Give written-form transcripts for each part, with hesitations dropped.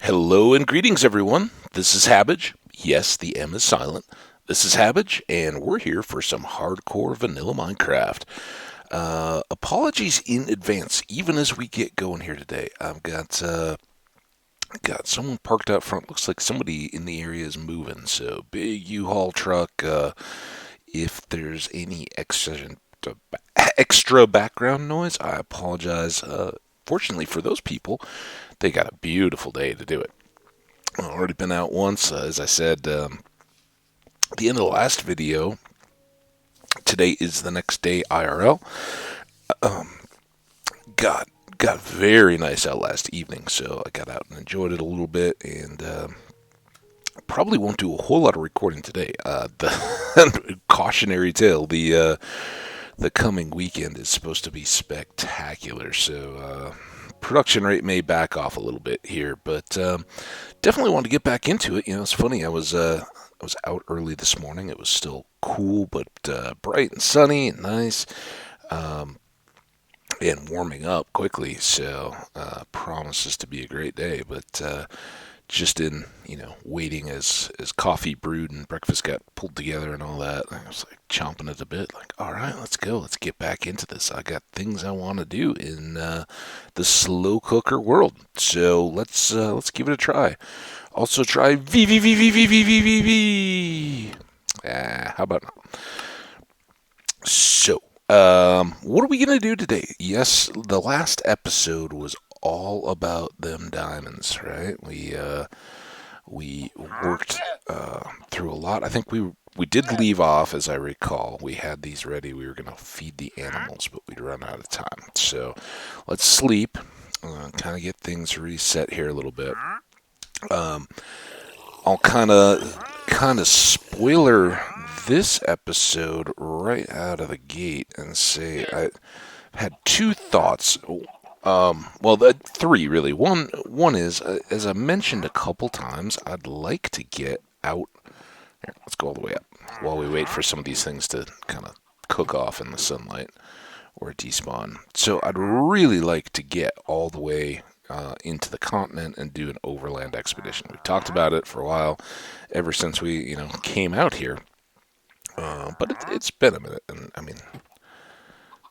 Hello and greetings, everyone. This is Hambbage. Yes, the M is silent. This is Hambbage, and we're here for some hardcore vanilla Minecraft. Apologies in advance, even as we get going here today. I've got someone parked out front. Looks like somebody in the area is moving. So big U-Haul truck. If there's any extra background noise, I apologize. Fortunately for those people, they got a beautiful day to do it. I've already been out once, as I said at the end of the last video. Today is the next day IRL. Got very nice out last evening, so I got out and enjoyed it a little bit, and probably won't do a whole lot of recording today. The cautionary tale: the coming weekend is supposed to be spectacular, so production rate may back off a little bit here, but definitely want to get back into it. You know, it's funny. I was out early this morning. It was still cool, but bright and sunny and nice, and warming up quickly. So promises to be a great day. But just in waiting as coffee brewed and breakfast got pulled together and all that, I was like chomping at the bit. Like, all right, let's go. Let's get back into this. I got things I want to do in the slow cooker world. So let's give it a try. Also try V. How about not? So, what are we going to do today? Yes, the last episode was all about them diamonds, right? We worked through a lot. I think we did leave off, as I recall. We had these ready. We were going to feed the animals, but we'd run out of time. So, let's sleep. Kind of get things reset here a little bit. I'll kind of spoiler this episode right out of the gate and say I had two thoughts. Three really. One is, as I mentioned a couple times, I'd like to get out. Here, let's go all the way up while we wait for some of these things to kind of cook off in the sunlight or despawn. So I'd really like to get all the way into the continent and do an overland expedition. We've talked about it for a while, ever since we came out here. But it's been a minute, and I mean,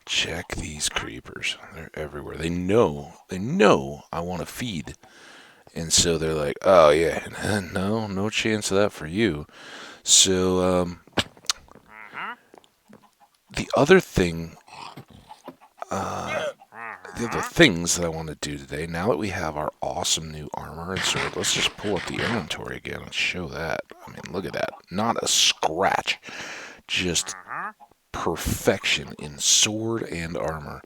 check these creepers. They're everywhere. They know I want to feed. And so they're like, oh yeah, no chance of that for you. So, the other things that I want to do today, now that we have our awesome new armor and sword, let's just pull up the inventory again and show that. I mean, look at that. Not a scratch. Just perfection in sword and armor.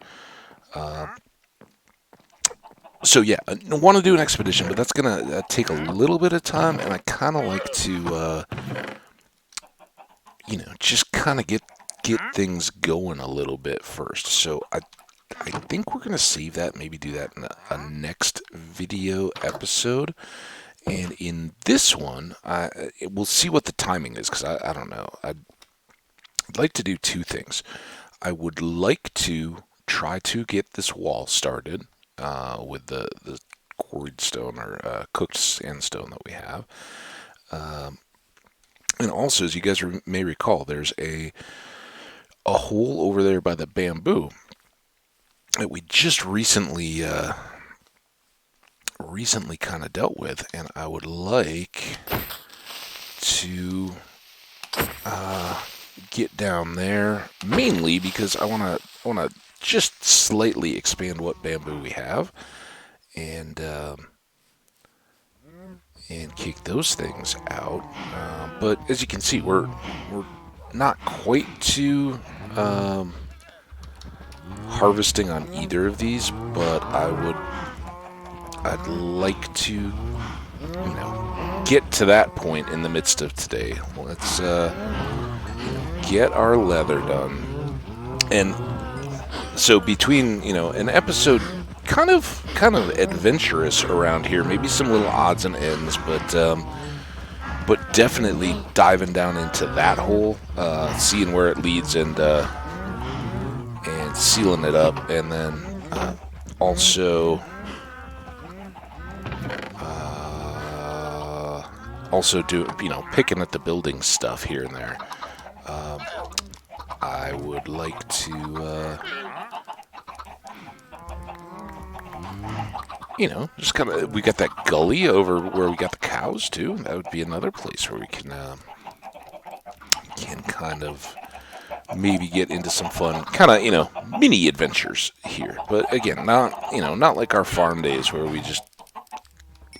So yeah, I want to do an expedition, but that's going to take a little bit of time, and I kind of like to, just kind of get things going a little bit first. So I think we're going to save that, maybe do that in a next video episode. And in this one, we'll see what the timing is, because I don't know. I'd like to do two things. I would like to try to get this wall started with the quarried stone or cooked sandstone that we have. And also, as you guys may recall, there's a hole over there by the bamboo that we just recently kind of dealt with, and I would like to get down there, mainly because I want to just slightly expand what bamboo we have, and kick those things out. But as you can see, we're not quite to harvesting on either of these, but I'd like to get to that point in the midst of today. Let's get our leather done. And so between an episode kind of adventurous around here, maybe some little odds and ends, but definitely diving down into that hole, seeing where it leads, and sealing it up, and then also also picking at the building stuff here and there. I would like to, just kind of, we got that gully over where we got the cows too. That would be another place where we can kind of maybe get into some fun, kind of, mini adventures here. But again, not like our farm days where we just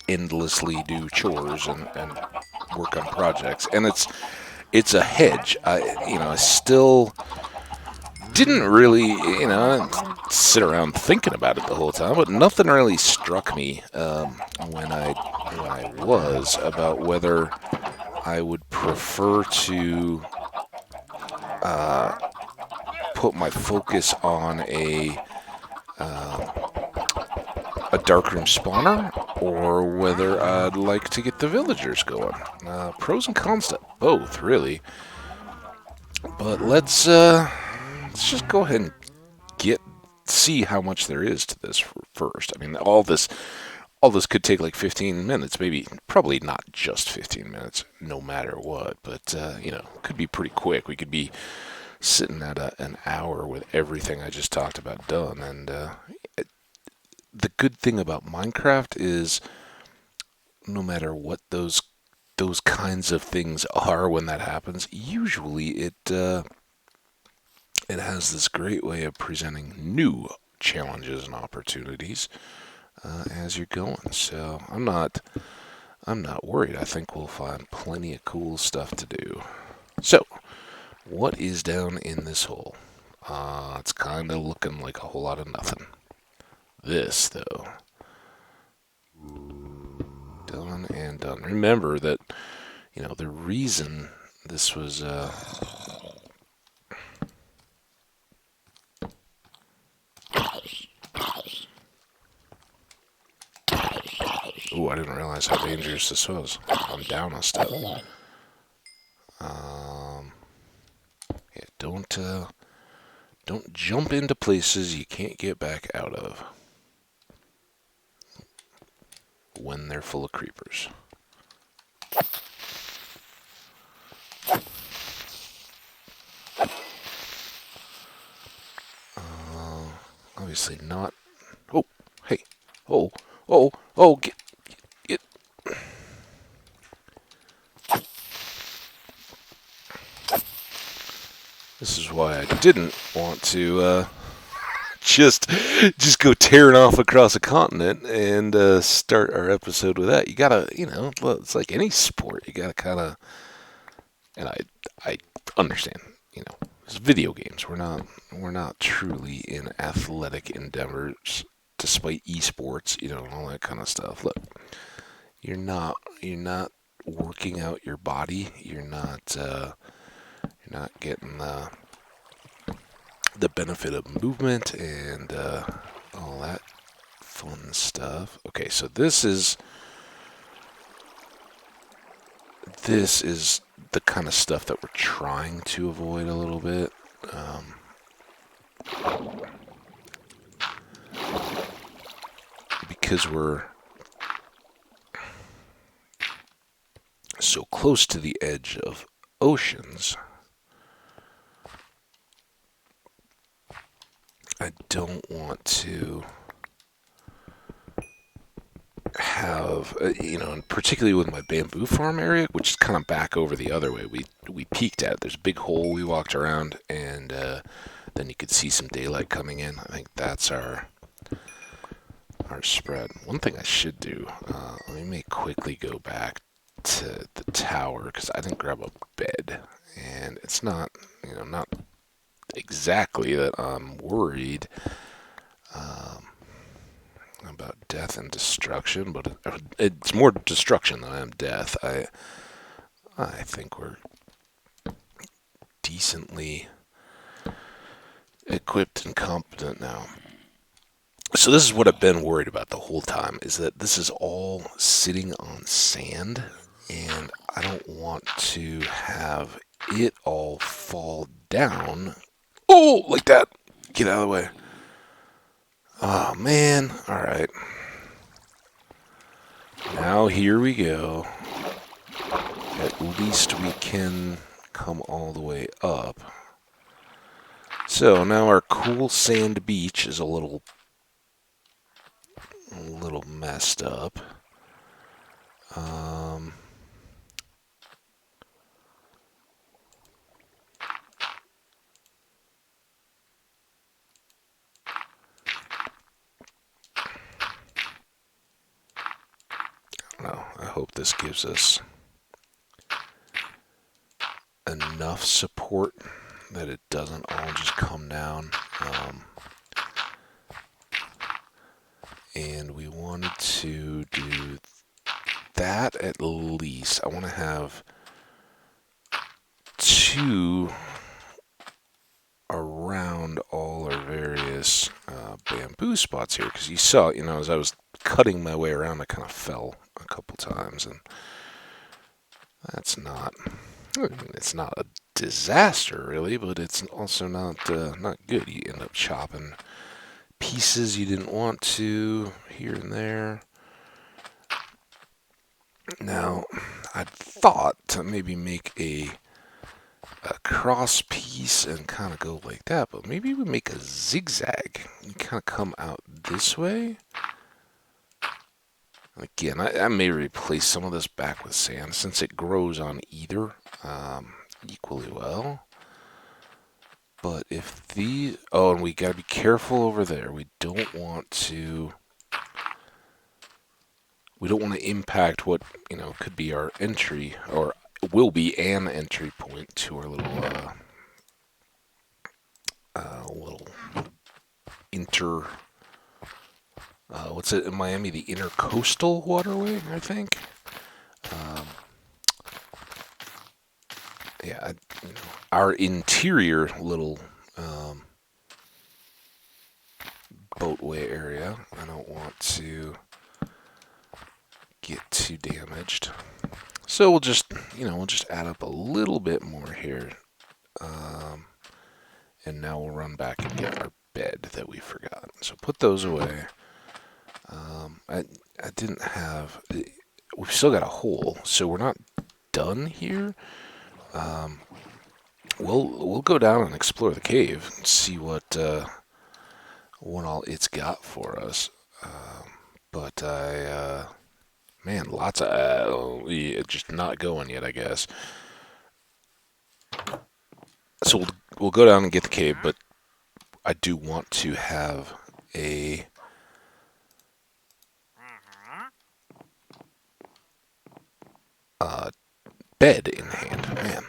endlessly do chores and work on projects. And it's a hedge. I still didn't really, sit around thinking about it the whole time, but nothing really struck me when I was about whether I would prefer to put my focus on a darkroom spawner, or whether I'd like to get the villagers going. Pros and cons to both, really. But let's just go ahead and see how much there is to this first. I mean, all this could take like 15 minutes, probably not just 15 minutes, no matter what. But could be pretty quick. We could be sitting at an hour with everything I just talked about done. And the good thing about Minecraft is, no matter what those kinds of things are when that happens, usually it has this great way of presenting new challenges and opportunities as you're going. So I'm not worried. I think we'll find plenty of cool stuff to do. So, what is down in this hole? It's kind of looking like a whole lot of nothing. This, though, done and done. Remember that, the reason this was ooh, I didn't realize how dangerous this was. I'm down a step. Yeah, don't jump into places you can't get back out of when they're full of creepers. Obviously not. Oh, hey. Oh, get. This is why I didn't want to just go tearing off across a continent and start our episode with that. You gotta, it's like any sport. You gotta kind of, and I understand, it's video games. We're not truly in athletic endeavors, despite esports, all that kind of stuff. Look, you're not working out your body. You're not getting the benefit of movement and all that fun stuff. Okay, so this is the kind of stuff that we're trying to avoid a little bit. Because we're so close to the edge of oceans, I don't want to have, and particularly with my bamboo farm area, which is kind of back over the other way. We peeked at it. There's a big hole we walked around, and then you could see some daylight coming in. I think that's our spread. One thing I should do, let me quickly go back to the tower, because I didn't grab a bed, and it's not exactly that I'm worried about death and destruction, but it's more destruction than I am death. I think we're decently equipped and competent now. So this is what I've been worried about the whole time, is that this is all sitting on sand, and I don't want to have it all fall down. Oh, like that. Get out of the way. Oh, man. All right. Now here we go. at least we can come all the way up. So now our cool sand beach is a little messed up. No, I hope this gives us enough support that it doesn't all just come down. And we wanted to do that at least. I want to have 2 around all our various bamboo spots here, because you saw, as I was cutting my way around, I kind of fell a couple times, and that's not, it's not a disaster really, but it's also not good. You end up chopping pieces you didn't want to here and there. Now, I thought to maybe make a cross piece and kind of go like that, but maybe we make a zigzag and kind of come out this way. Again, I may replace some of this back with sand since it grows on either equally well. But if these, and we gotta be careful over there. We don't want to impact what could be our entry, or will be an entry point to our little inter. What's it in Miami? The intercoastal waterway, I think. Yeah, our interior little boatway area. I don't want to get too damaged, so we'll just add up a little bit more here, and now we'll run back and get our bed that we forgot. So put those away. I didn't have. We've still got a hole, so we're not done here. We'll go down and explore the cave and see what all it's got for us. But man, lots of just not going yet, I guess. So we'll go down and get the cave, but I do want to have a bed in hand. Man,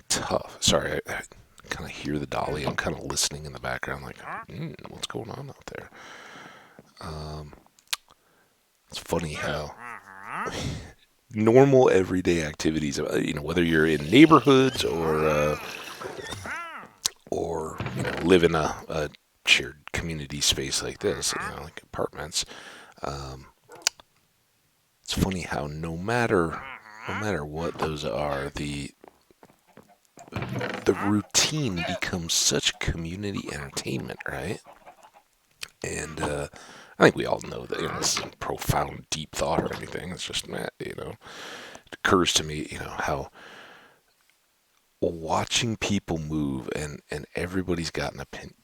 tough. Sorry, I kind of hear the dolly. I'm kind of listening in the background, like, what's going on out there? It's funny how normal everyday activities, whether you're in neighborhoods or live in a shared community space like this, like apartments. It's funny how no matter what those are, the routine becomes such community entertainment, right? And I think we all know that this isn't profound, deep thought or anything. It's just it occurs to me, how watching people move and everybody's got an opinion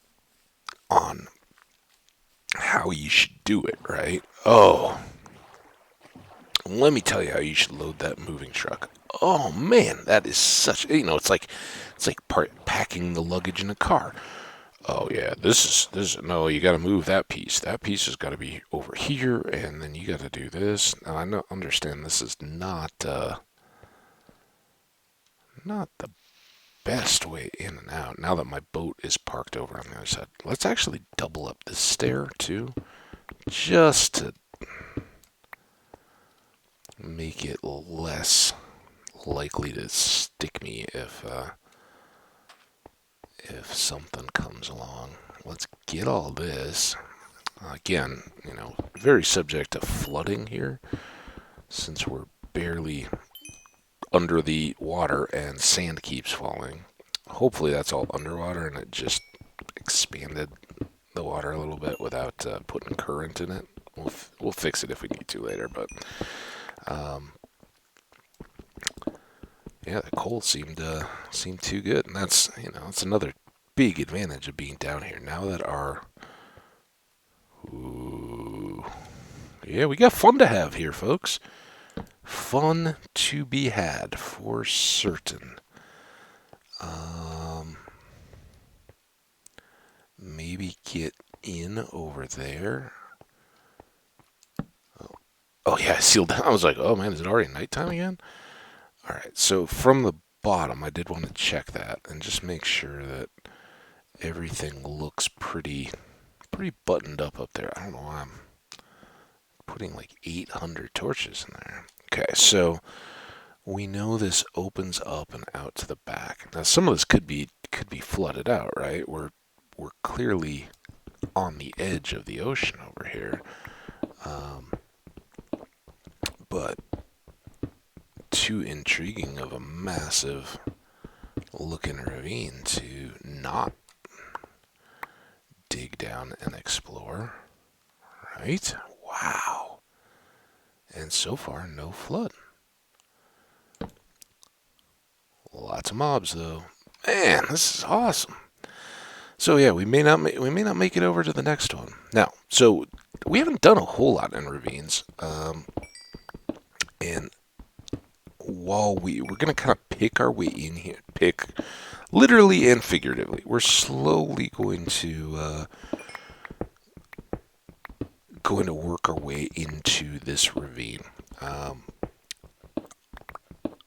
on how you should do it, right? Oh, let me tell you how you should load that moving truck. Oh man, that is such, it's like packing the luggage in a car. Oh yeah, this is no, you got to move that piece. That piece has got to be over here, and then you got to do this. Now I understand this is not the best way in and out. Now that my boat is parked over on the other side, let's actually double up this stair too, just to make it less likely to stick me if something comes along. Let's get all this. Again, very subject to flooding here, since we're barely under the water and sand keeps falling. Hopefully that's all underwater and it just expanded the water a little bit without putting current in it. We'll fix it if we need to later, but Yeah, the cold seemed too good, and that's another big advantage of being down here. Now that our ooh, yeah, we got fun to have here, folks. Fun to be had for certain. Um, maybe get in over there. Oh yeah, I sealed down. I was like, oh man, is it already nighttime again? All right, so from the bottom, I did want to check that and just make sure that everything looks pretty buttoned up there. I don't know why I'm putting like 800 torches in there. Okay, so we know this opens up and out to the back. Now some of this could be flooded out, right? We're clearly on the edge of the ocean over here, um, but too intriguing of a massive looking ravine to not dig down and explore, right? Wow. And so far, no flood. Lots of mobs though. Man, this is awesome. So yeah, we may not make it over to the next one. Now, so we haven't done a whole lot in ravines, and while we're gonna kind of pick our way in here, pick literally and figuratively, we're slowly going to work our way into this ravine. Um,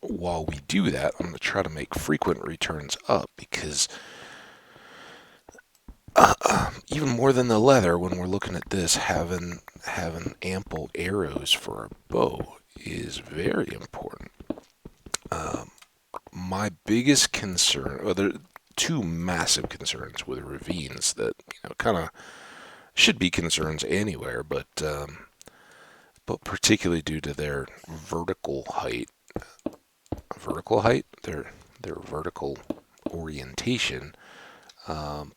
while we do that, I'm going to try to make frequent returns up because even more than the leather, when we're looking at this, having ample arrows for our bow is very important. Um, my biggest concern, well, there are two massive concerns with ravines that kind of should be concerns anywhere, but particularly due to their their vertical orientation, um,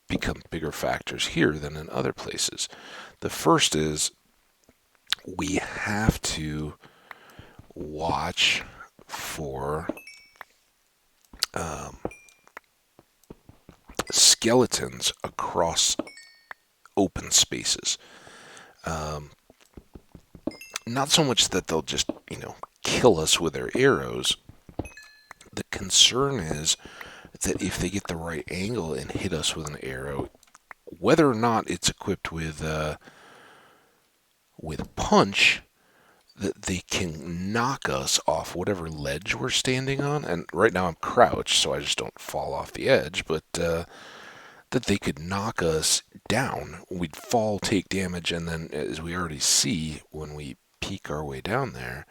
become bigger factors here than in other places. The first is we have to watch for um, skeletons across open spaces. Um, Not so much that they'll just, kill us with their arrows. The concern is that if they get the right angle and hit us with an arrow, whether or not it's equipped with punch, that they can knock us off whatever ledge we're standing on. And right now I'm crouched, so I just don't fall off the edge. But that they could knock us down. We'd fall, take damage, and then, as we already see when we peek our way down there,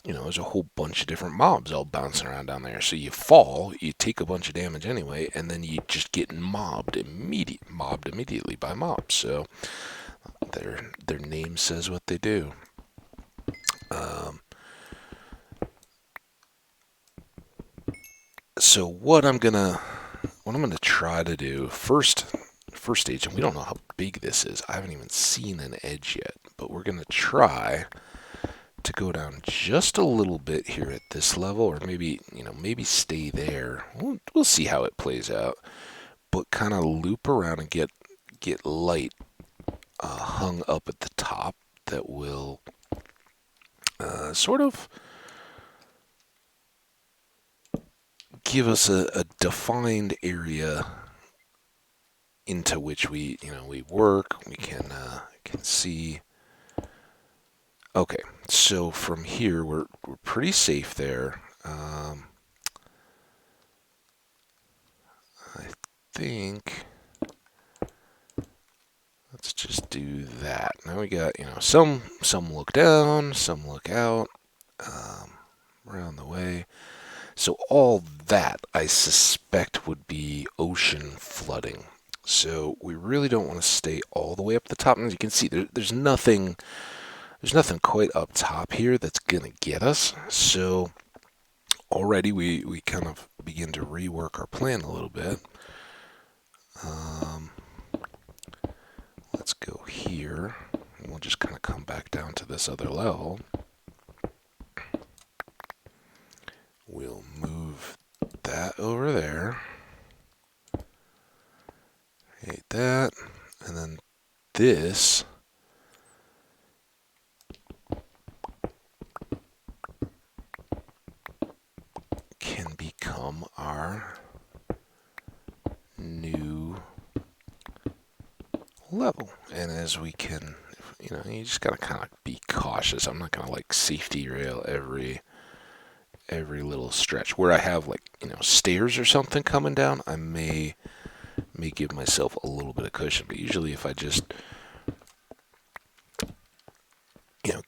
there's a whole bunch of different mobs all bouncing around down there. So you fall, you take a bunch of damage anyway, and then you just get mobbed immediately by mobs. So their name says what they do. Um, so what I'm gonna try to do first stage, and we don't know how big this is. I haven't even seen an edge yet, but we're gonna try to go down just a little bit here at this level, or maybe stay there. We'll see how it plays out, but kind of loop around and get light hung up at the top that will sort of give us a defined area into which we work. We can see. Okay, so from here we're pretty safe there. I think let's just do that. Now we got some look down, some look out, around the way. So all that I suspect would be ocean flooding. So we really don't want to stay all the way up the top. And as you can see, there's nothing quite up top here that's gonna get us. So already we kind of begin to rework our plan a little bit. Um, let's go here, and we'll just kind of come back down to this other level. We'll over there. Hate that. And then this can become our new level. And as we can, you just gotta kind of be cautious. I'm not gonna like safety rail every little stretch. Where I have like, stairs or something coming down, I may give myself a little bit of cushion. But usually if I just,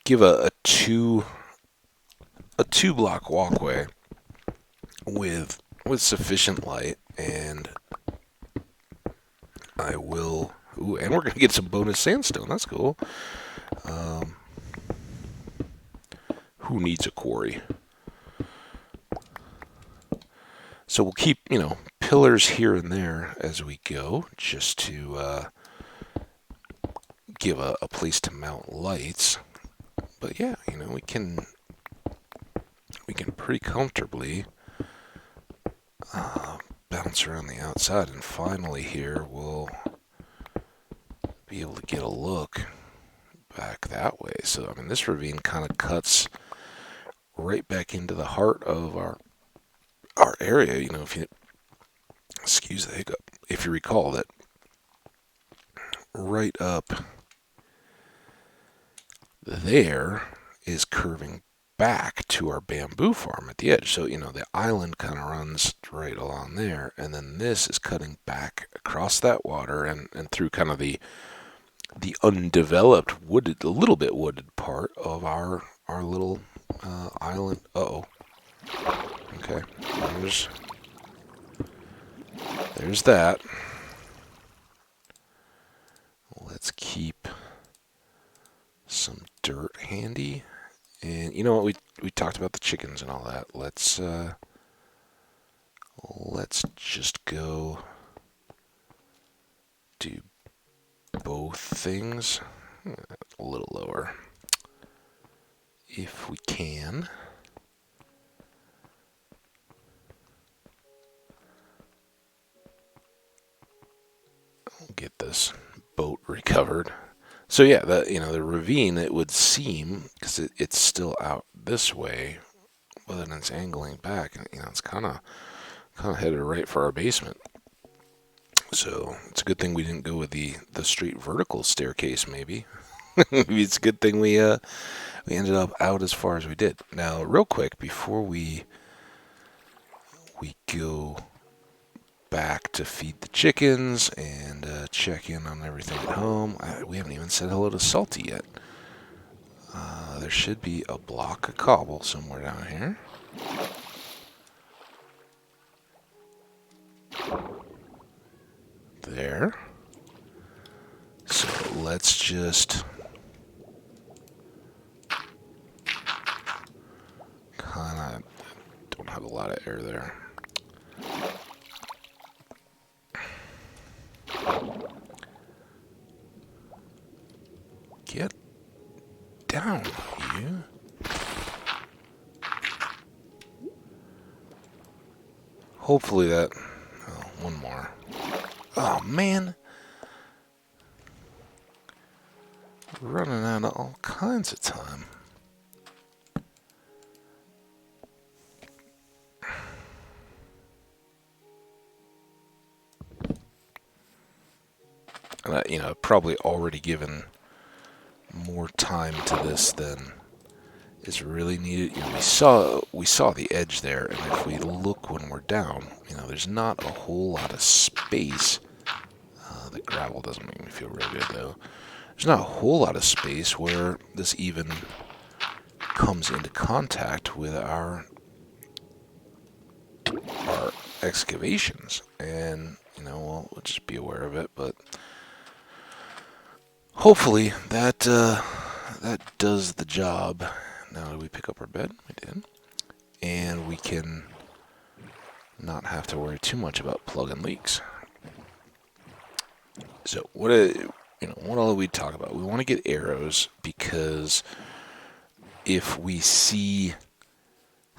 give a two block walkway with sufficient light, and I will. Ooh, and we're gonna get some bonus sandstone. That's cool. Who needs a quarry? So we'll keep, pillars here and there as we go, just to give a place to mount lights. But yeah, we can pretty comfortably bounce around the outside, and finally here we'll be able to get a look back that way. So this ravine kind of cuts right back into the heart of our area. If you excuse the hiccup, if you recall that right up there is curving back to our bamboo farm at the edge. So, the island kind of runs right along there, and then this is cutting back across that water and through kind of the undeveloped wooded, a little bit wooded part of our little island. Uh-oh. Okay. There's that. Let's keep some dirt handy. And you know what? We talked about the chickens and all that. Let's just go do both things. A little lower, if we can. I'll get this boat recovered. So yeah, the ravine, it would seem, because it's still out this way, but then it's angling back, and it's kind of headed right for our basement. So it's a good thing we didn't go with the straight vertical staircase. Maybe maybe it's a good thing we ended up out as far as we did. Now, real quick before we go back to feed the chickens and check in on everything at home. We haven't even said hello to Salty yet. There should be a block of cobble somewhere down here. There. So let's just kind of, don't have a lot of air there. Get down, you. Hopefully that... Oh, one more. Oh, man. Running out of all kinds of time. And I've probably already given more time to this than is really needed. We saw the edge there, and if we look when we're down, there's not a whole lot of space. The gravel doesn't make me feel real good though. There's not a whole lot of space where this even comes into contact with our excavations, and we'll just be aware of it. But hopefully that does the job. Now, did we pick up our bed? We did. And we can not have to worry too much about plugging leaks. So what all do we talk about? We want to get arrows, because if we see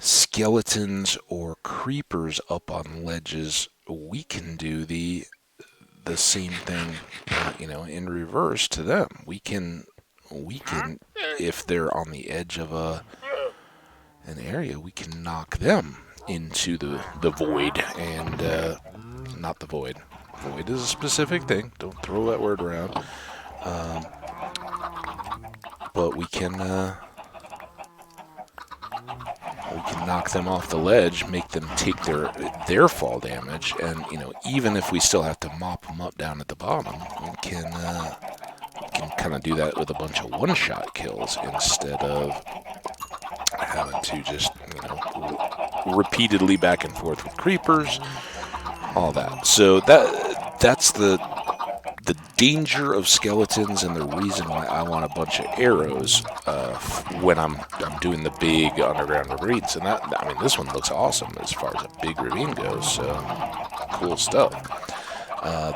skeletons or creepers up on ledges, we can do the same thing, in reverse to them. We can, if they're on the edge of an area, we can knock them into the void, and not the void. Void is a specific thing. Don't throw that word around. Um, but we can knock them off the ledge, make them take their fall damage, and even if we still have to mop them up down at the bottom, we can kind of do that with a bunch of one-shot kills instead of having to just repeatedly back and forth with creepers, all that. So that's the danger of skeletons, and the reason why I want a bunch of arrows when I'm doing the big underground ravines. And this one looks awesome as far as a big ravine goes. So cool stuff.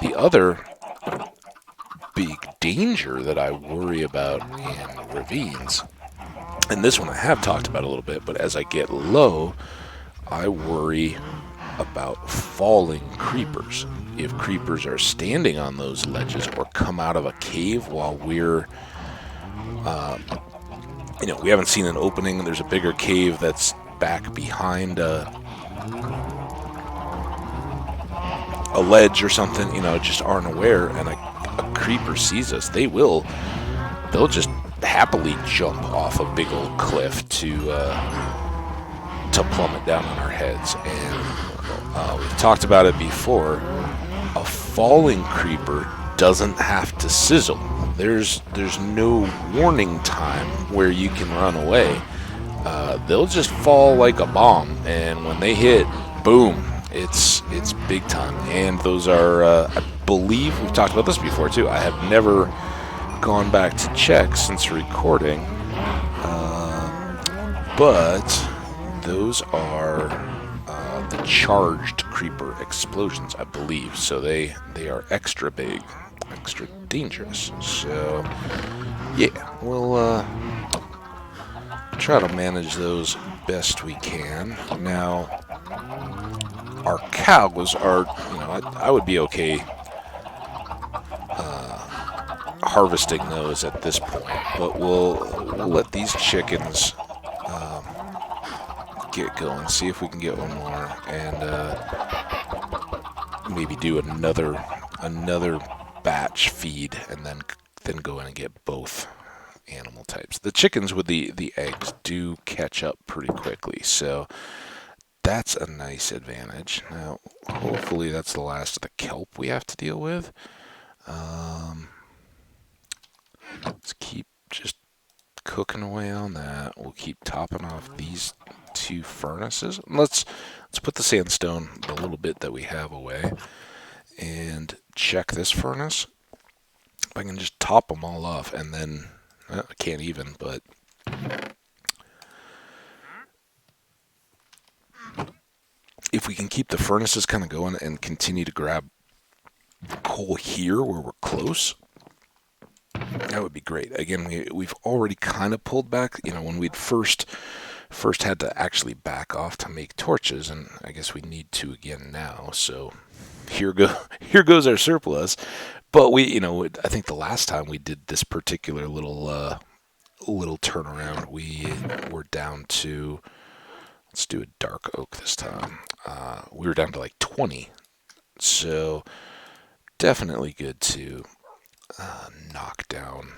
The other big danger that I worry about in ravines, and this one I have talked about a little bit, but as I get low, I worry about falling creepers. If creepers are standing on those ledges or come out of a cave while we're, we haven't seen an opening, there's a bigger cave that's back behind a ledge or something, just aren't aware, and a creeper sees us, they'll just happily jump off a big old cliff to plummet down on our heads. And we've talked about it before. A falling creeper doesn't have to sizzle. There's no warning time where you can run away. They'll just fall like a bomb, and when they hit, boom, it's big time. And those are, I believe, we've talked about this before too. I have never gone back to check since recording, but those are the charged creeper explosions, I believe. So they are extra big, extra dangerous. So yeah, we'll try to manage those best we can. Now, our cows are, I would be okay harvesting those at this point, but we'll let these chickens get going, see if we can get one more, and maybe do another batch feed, and then go in and get both animal types. The chickens with the eggs do catch up pretty quickly, so that's a nice advantage. Now, hopefully that's the last of the kelp we have to deal with. Let's keep just cooking away on that. We'll keep topping off these two furnaces. Let's put the sandstone, the little bit that we have, away, and check this furnace. If I can just top them all off, and then I can't even, but if we can keep the furnaces kind of going and continue to grab coal here where we're close, that would be great. Again, we've already kind of pulled back, when we'd first had to actually back off to make torches, and I guess we need to again now. So here goes our surplus. But I think the last time we did this particular little turnaround, we were down to, let's do a dark oak this time. We were down to like 20. So definitely good to knock down.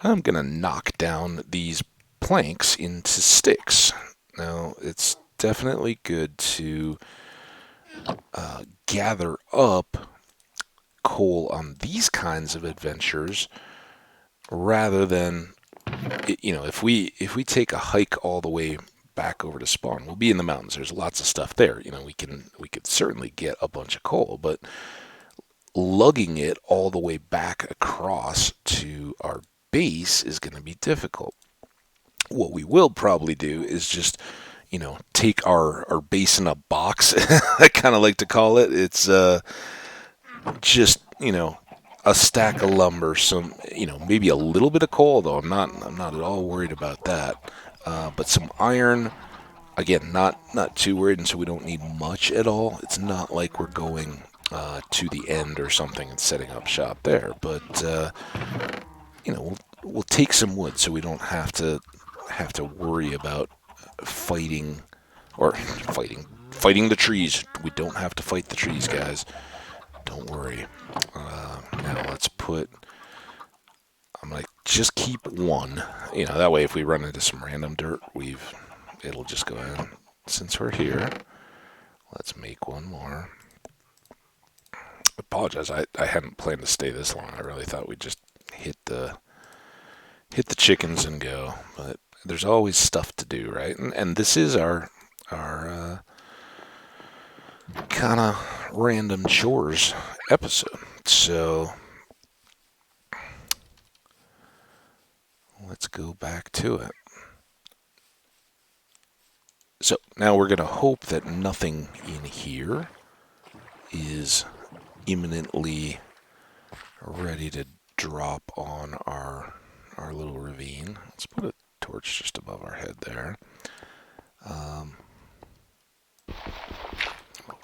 I'm gonna knock down these planks into sticks. Now, it's definitely good to gather up coal on these kinds of adventures rather than, if we take a hike all the way back over to spawn, we'll be in the mountains. There's lots of stuff there. We could certainly get a bunch of coal, but lugging it all the way back across to our base is going to be difficult. What we will probably do is just, take our base in a box. I kind of like to call it. It's just, a stack of lumber, some, maybe a little bit of coal, though I'm not at all worried about that. But some iron, again, not too worried, and so we don't need much at all. It's not like we're going to the end or something and setting up shop there, but we'll take some wood so we don't have to worry about fighting or fighting the trees. We don't have to fight the trees, guys. Don't worry. Now let's put. I'm gonna just keep one. That way if we run into some random dirt, it'll just go in. Since we're here, let's make one more. Apologize. I hadn't planned to stay this long. I really thought we'd just hit the chickens and go, but there's always stuff to do, right? And this is our kind of random chores episode. So let's go back to it. So now we're going to hope that nothing in here is imminently ready to drop on our little ravine. Let's put a torch just above our head there.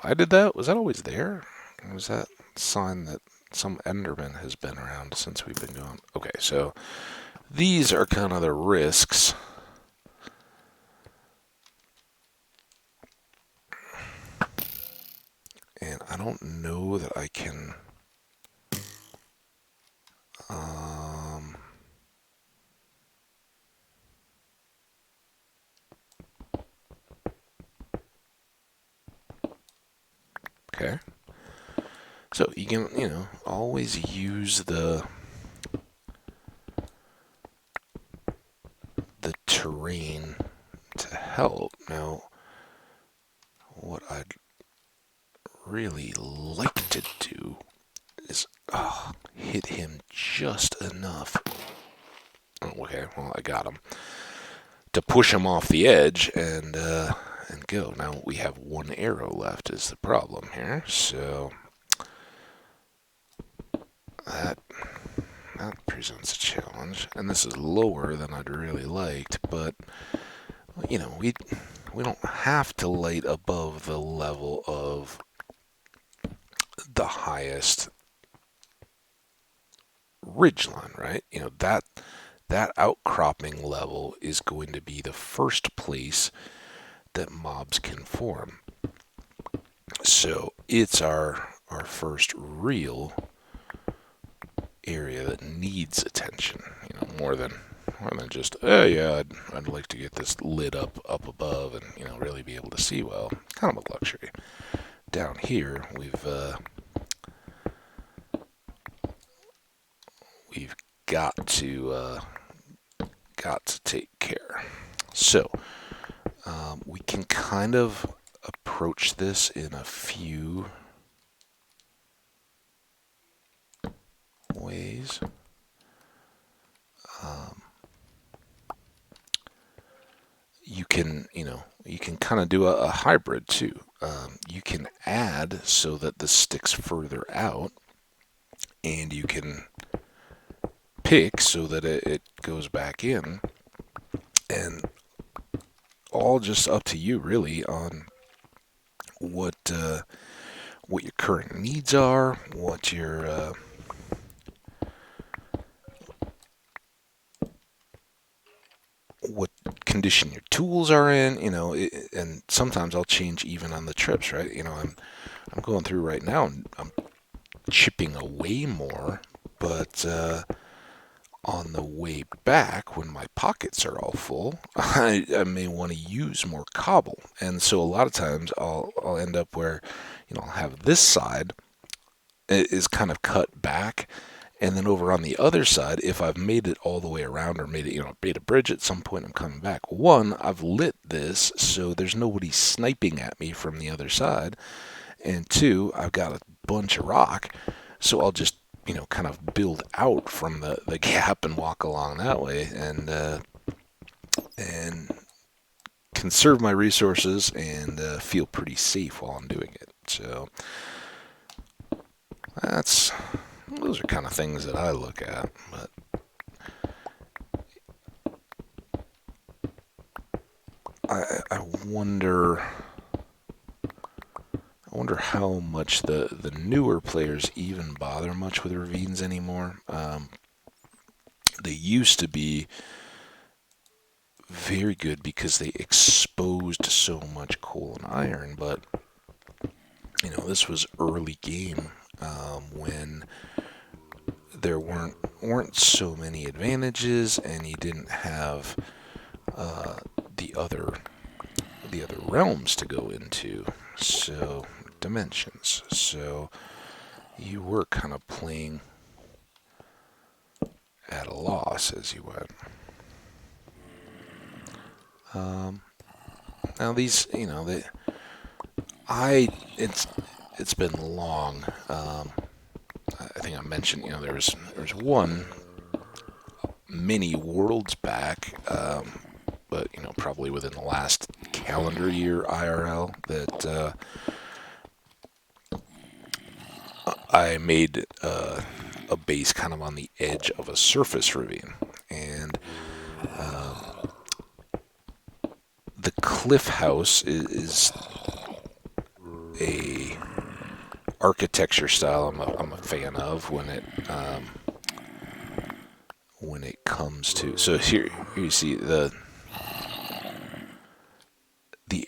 I did that? Was that always there? Or was that a sign that some Enderman has been around since we've been gone? Okay, so these are kind of the risks. And I don't know that I can... Okay. So you can, always use the terrain to help. Now, what I'd really like to do is hit him just enough. Oh, okay, well, I got him. To push him off the edge and go. Now, we have one arrow left is the problem here, so that presents a challenge. And this is lower than I'd really liked, but, we don't have to light above the level of the highest ridgeline, right? That outcropping level is going to be the first place that mobs can form. So it's our first real area that needs attention, more than just, I'd like to get this lit up above and, really be able to see well. Kind of a luxury. Down here, we've got to take care. So we can kind of approach this in a few ways. You can kind of do a hybrid too. You can add so that this sticks further out, and you can pick so that it goes back in, and all just up to you really on what your current needs are, what your what condition your tools are in, and sometimes I'll change even on the trips, right? I'm going through right now and I'm chipping away more, but on the way back, when my pockets are all full, I may want to use more cobble. And so a lot of times I'll end up where, I'll have this side is kind of cut back. And then over on the other side, if I've made it all the way around or made a bridge at some point, I'm coming back. One, I've lit this so there's nobody sniping at me from the other side. And two, I've got a bunch of rock, so I'll just kind of build out from the gap and walk along that way and conserve my resources and feel pretty safe while I'm doing it. So that's those are kind of things that I look at. But I wonder how much the newer players even bother much with ravines anymore. They used to be very good because they exposed so much coal and iron, but this was early game when there weren't so many advantages, and you didn't have the other realms to go into, so dimensions. So you were kind of playing at a loss as you went. Now these, it's been long. I think I mentioned, there's one many worlds back, but probably within the last calendar year IRL that I made a base kind of on the edge of a surface ravine, and the cliff house is a architecture style I'm a fan of when it comes to. So here you see the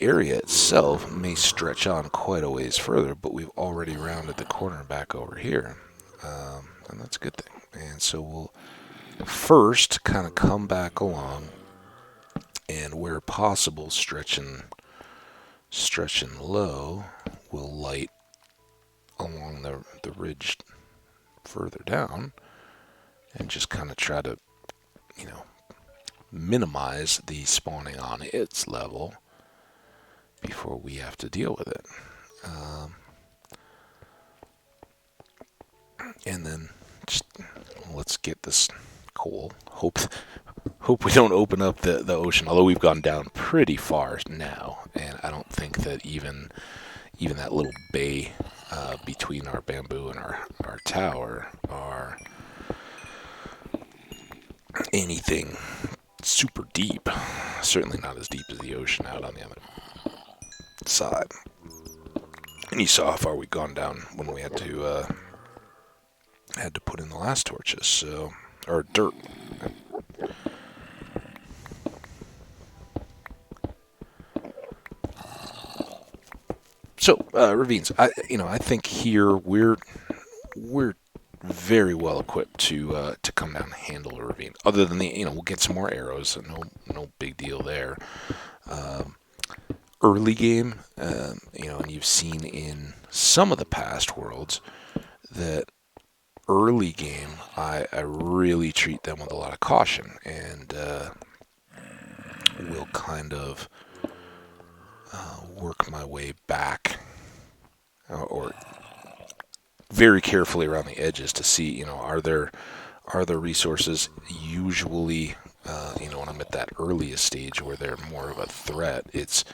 area itself may stretch on quite a ways further, but we've already rounded the corner back over here, and that's a good thing. And so we'll first kind of come back along, and where possible, stretching low, we'll light along the ridge further down, and just kind of try to, minimize the spawning on its level before we have to deal with it. And then just let's get this coal. Hope we don't open up the ocean, although we've gone down pretty far now, and I don't think that even that little bay between our bamboo and our tower are anything super deep. Certainly not as deep as the ocean out on the other side. And you saw how far we'd gone down when we had to put in the last torches, so, or dirt. So ravines, I think here we're very well equipped to come down and handle a ravine. Other than we'll get some more arrows, so no big deal there. Early game, and you've seen in some of the past worlds that early game, I really treat them with a lot of caution, and will kind of work my way back, or very carefully around the edges to see, are there resources usually, when I'm at that earliest stage where they're more of a threat. It's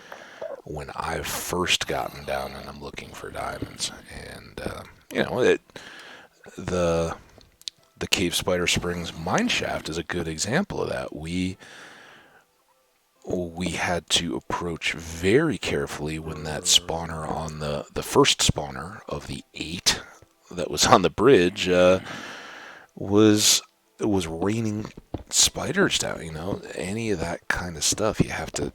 when I've first gotten down and I'm looking for diamonds, and the Cave Spider Springs mine shaft is a good example of that. We had to approach very carefully when that spawner on the first spawner of the 8 that was on the bridge was raining spiders down. Any of that kind of stuff, you have to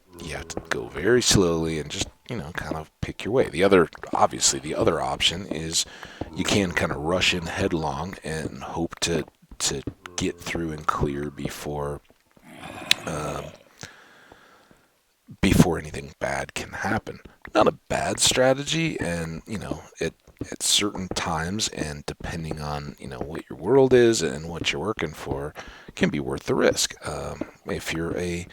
go very slowly and just kind of pick your way. The other option is you can kind of rush in headlong and hope to get through and clear before anything bad can happen. Not a bad strategy, and at certain times, and depending on what your world is and what you're working for, can be worth the risk. If you're a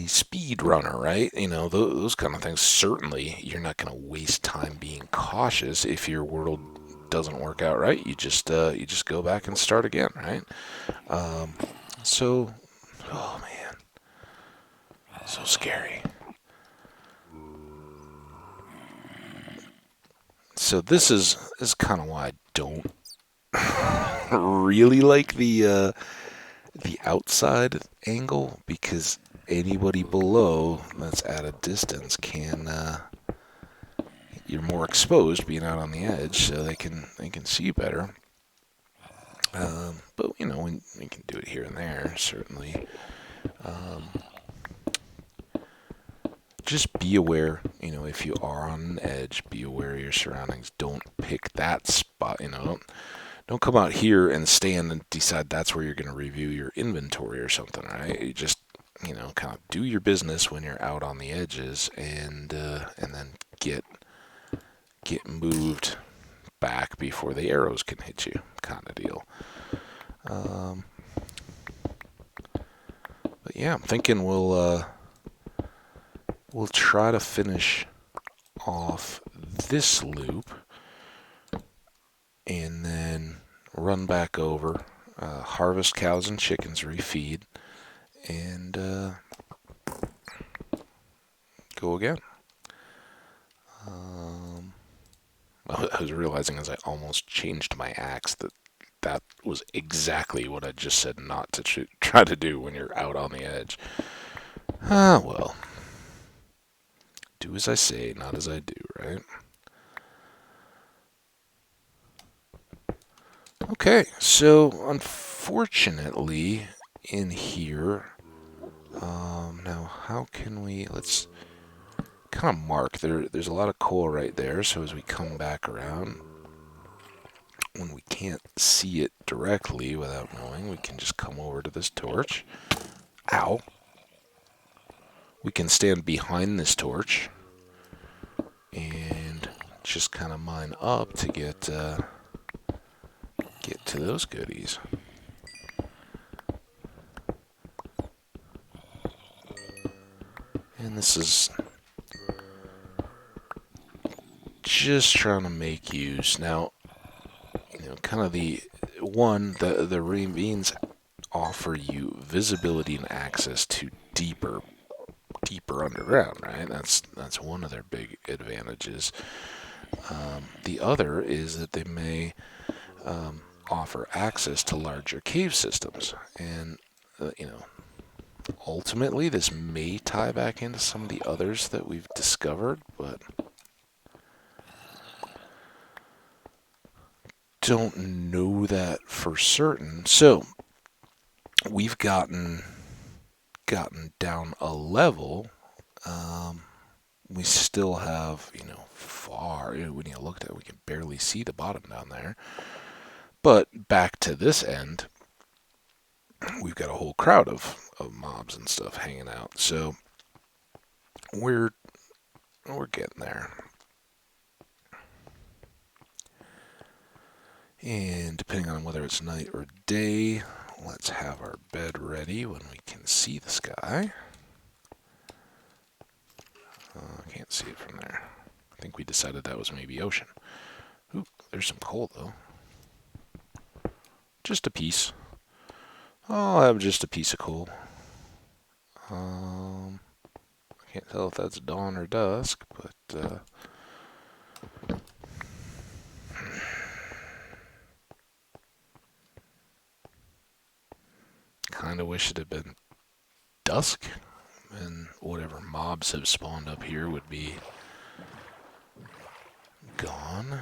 speed runner, right? Those kind of things. Certainly, you're not going to waste time being cautious. If your world doesn't work out right, you just go back and start again, right? So, oh man, so scary. So this is kind of why I don't really like the outside angle because anybody below that's at a distance can you're more exposed being out on the edge, so they can see you better. But you know, we can do it here and there, certainly. Um, just be aware, you know, if you are on an edge, be aware of your surroundings. Don't pick that spot, you know. Don't come out here and stand and decide that's where you're going to review your inventory or something, right? You just, you know, kind of do your business when you're out on the edges, and then get moved back before the arrows can hit you, kind of deal. Um, but yeah, I'm thinking we'll try to finish off this loop and then run back over, harvest cows and chickens, refeed, and go again. I was realizing as I almost changed my axe that was exactly what I just said not to try to do when you're out on the edge. Ah, well. Do as I say, not as I do, right? Okay, so unfortunately, in here, now how can let's kind of mark, there's a lot of coal right there, so as we come back around, when we can't see it directly without knowing, we can just come over to this torch. Ow. We can stand behind this torch and just kind of mine up to get to those goodies. And this is just trying to make use. Now, you know, kind of the ravines offer you visibility and access to deeper underground, right? That's one of their big advantages. The other is that they may offer access to larger cave systems, and you know, ultimately this may tie back into some of the others that we've discovered, but don't know that for certain. So we've gotten down a level. We still have, you know, far. When you look at it, we can barely see the bottom down there. But back to this end, we've got a whole crowd of mobs and stuff hanging out. So we're getting there. And depending on whether it's night or day, let's have our bed ready when we can see the sky. I can't see it from there. I think we decided that was maybe ocean. Ooh, there's some coal though. Just a piece. I'll have just a piece of coal. I can't tell if that's dawn or dusk, but kind of wish it had been dusk, and whatever mobs have spawned up here would be gone.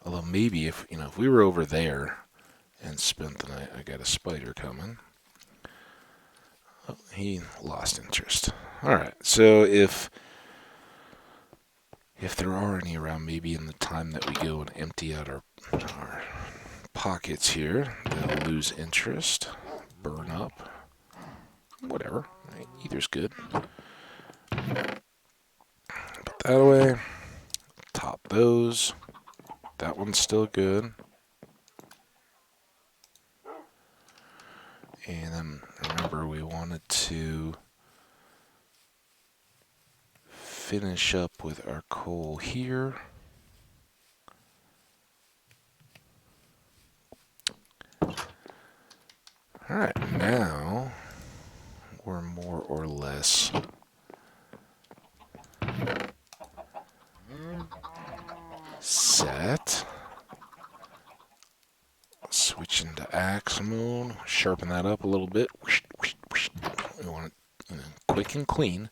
Although maybe if we were over there and spent the night, I got a spider coming. Oh, he lost interest. All right, so if there are any around, maybe in the time that we go and empty out our pockets here, they'll lose interest, burn up, whatever. Right? Either's good. Put that away. Top those. That one's still good. And then remember, we wanted to finish up with our coal here. Alright, now we're more or less set. axe mode. Sharpen that up a little bit. We want it quick and clean.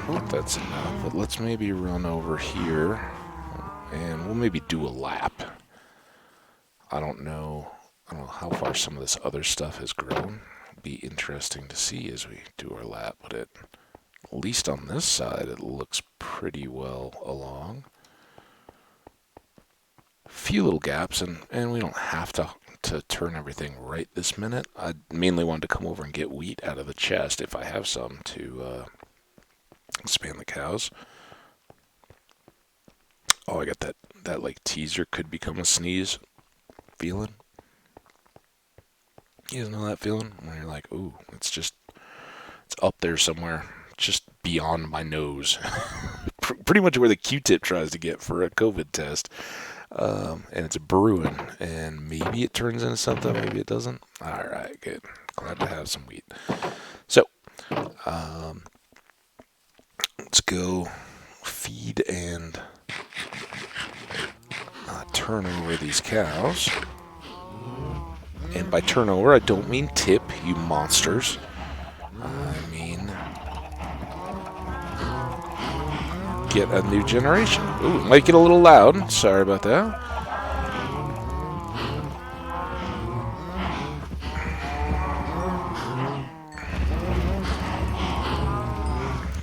Hope that's enough, but let's maybe run over here and we'll maybe do a lap. I don't know how far some of this other stuff has grown. It'll be interesting to see as we do our lap, but at least on this side it looks pretty well along. A few little gaps, and we don't have to turn everything right this minute. I mainly wanted to come over and get wheat out of the chest if I have some to expand the cows. Oh, I got that like teaser could become a sneeze feeling. You guys know that feeling when you're like, ooh, it's up there somewhere, just beyond my nose. Pretty much where the Q-tip tries to get for a COVID test. And it's brewing, and maybe it turns into something, maybe it doesn't. All right, good. Glad to have some wheat. So, let's go feed and turn over these cows. And by turn over, I don't mean tip, you monsters. I mean get a new generation. Ooh, might get a little loud. Sorry about that.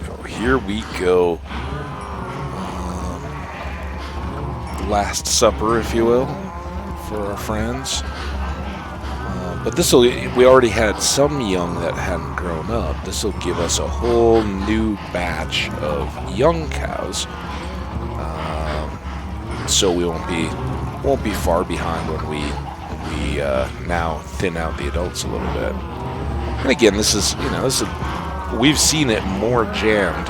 Oh, here we go. Last supper, if you will, for our friends. But we already had some young that hadn't grown up. This will give us a whole new batch of young cows. So we won't be far behind when we now thin out the adults a little bit. And again, we've seen it more jammed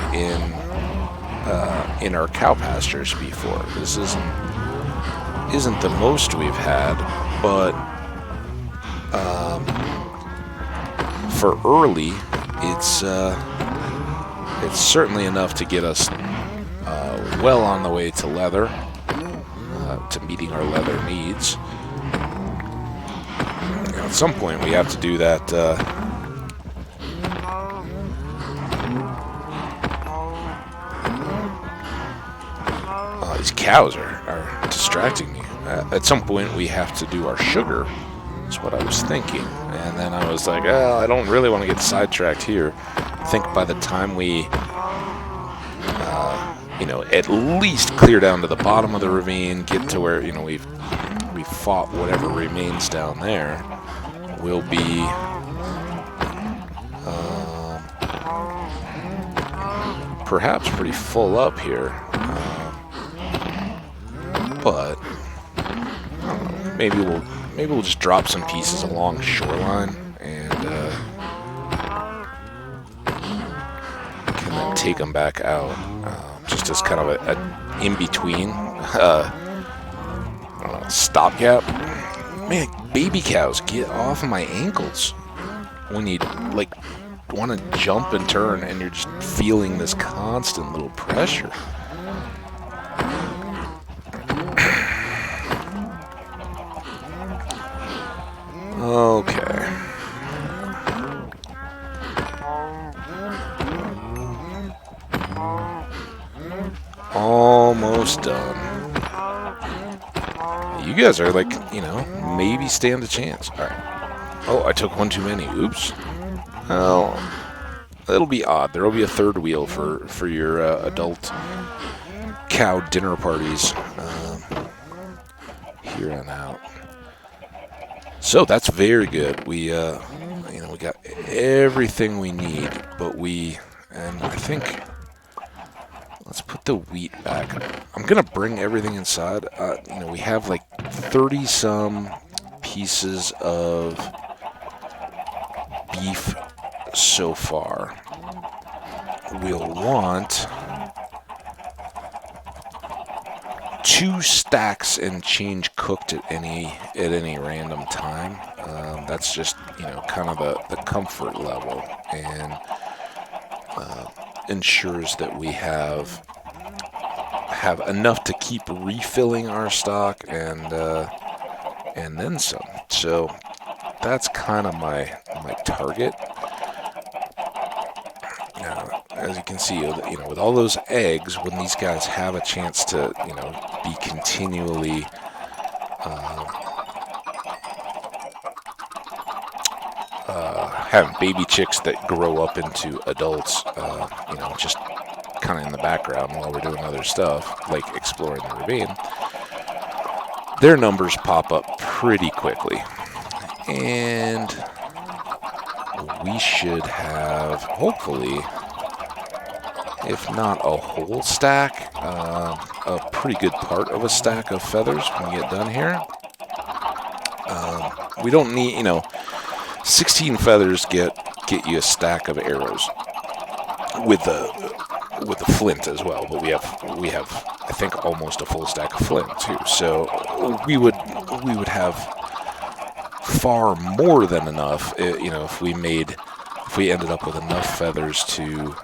in our cow pastures before. This isn't the most we've had, but for early, it's certainly enough to get us well on the way to leather, to meeting our leather needs. At some point, we have to do that. These cows are distracting me. At some point, we have to do our sugar. That's what I was thinking. And then I was like, I don't really want to get sidetracked here. I think by the time we, at least clear down to the bottom of the ravine, get to where, we've fought whatever remains down there, we'll be perhaps pretty full up here. But maybe we'll just drop some pieces along shoreline and can then take them back out, just as kind of a in-between stopgap. Man, baby cows, get off of my ankles when you want to jump and turn and you're just feeling this constant little pressure. Okay. Almost done. You guys are maybe stand a chance. Alright. Oh, I took one too many. Oops. Well, that'll be odd. There'll be a third wheel for your adult cow dinner parties here on out. So that's very good. We got everything we need, and I think let's put the wheat back. I'm gonna bring everything inside. We have like 30 some pieces of beef so far. We'll want 2 stacks and change cooked at any random time. That's just kind of the comfort level, and ensures that we have enough to keep refilling our stock and then some. So that's kind of my target. Now, as you can see, with all those eggs, when these guys have a chance to, be continually having baby chicks that grow up into adults, just kind of in the background while we're doing other stuff, like exploring the ravine, their numbers pop up pretty quickly. And we should have, hopefully, if not a whole stack, a pretty good part of a stack of feathers when we get done here. We don't need, 16 feathers get you a stack of arrows with the flint as well. But we have I think almost a full stack of flint too. So we would have far more than enough, if we ended up with enough feathers to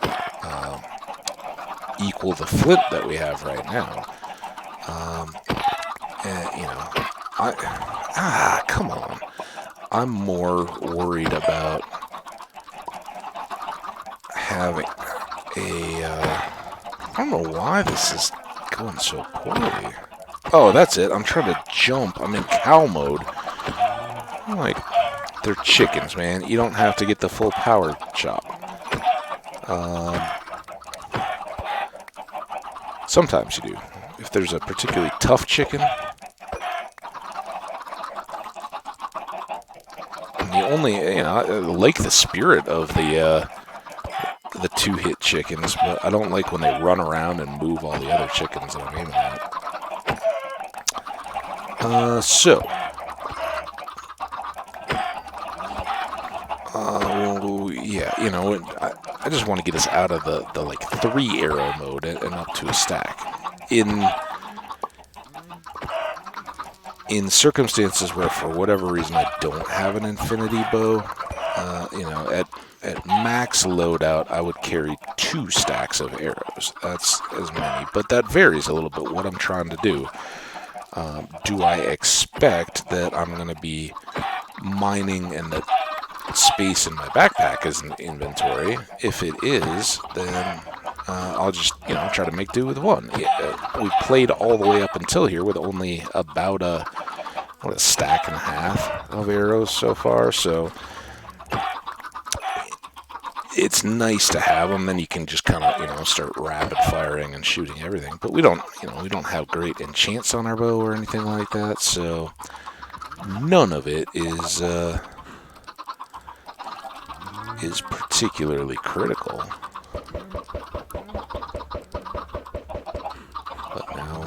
equal the flint that we have right now. Come on. I'm more worried about having I don't know why this is going so poorly. Oh, that's it. I'm trying to jump. I'm in cow mode. I'm like, they're chickens, man. You don't have to get the full power chop. Sometimes you do. If there's a particularly tough chicken. You only, I like the spirit of the two-hit chickens, but I don't like when they run around and move all the other chickens that I'm aiming at. Yeah, I just want to get us out of the like 3 arrow mode and up to a stack. In circumstances where, for whatever reason, I don't have an infinity bow, at max loadout, I would carry 2 stacks of arrows. That's as many, but that varies a little bit what I'm trying to do. Do I expect that I'm going to be mining and that space in my backpack is an inventory? If it is, then I'll just, try to make do with 1. We've played all the way up until here with only about a stack and a half of arrows so far, so it's nice to have them. Then you can just kind of, start rapid firing and shooting everything. But we don't have great enchants on our bow or anything like that, so none of it is particularly critical. But now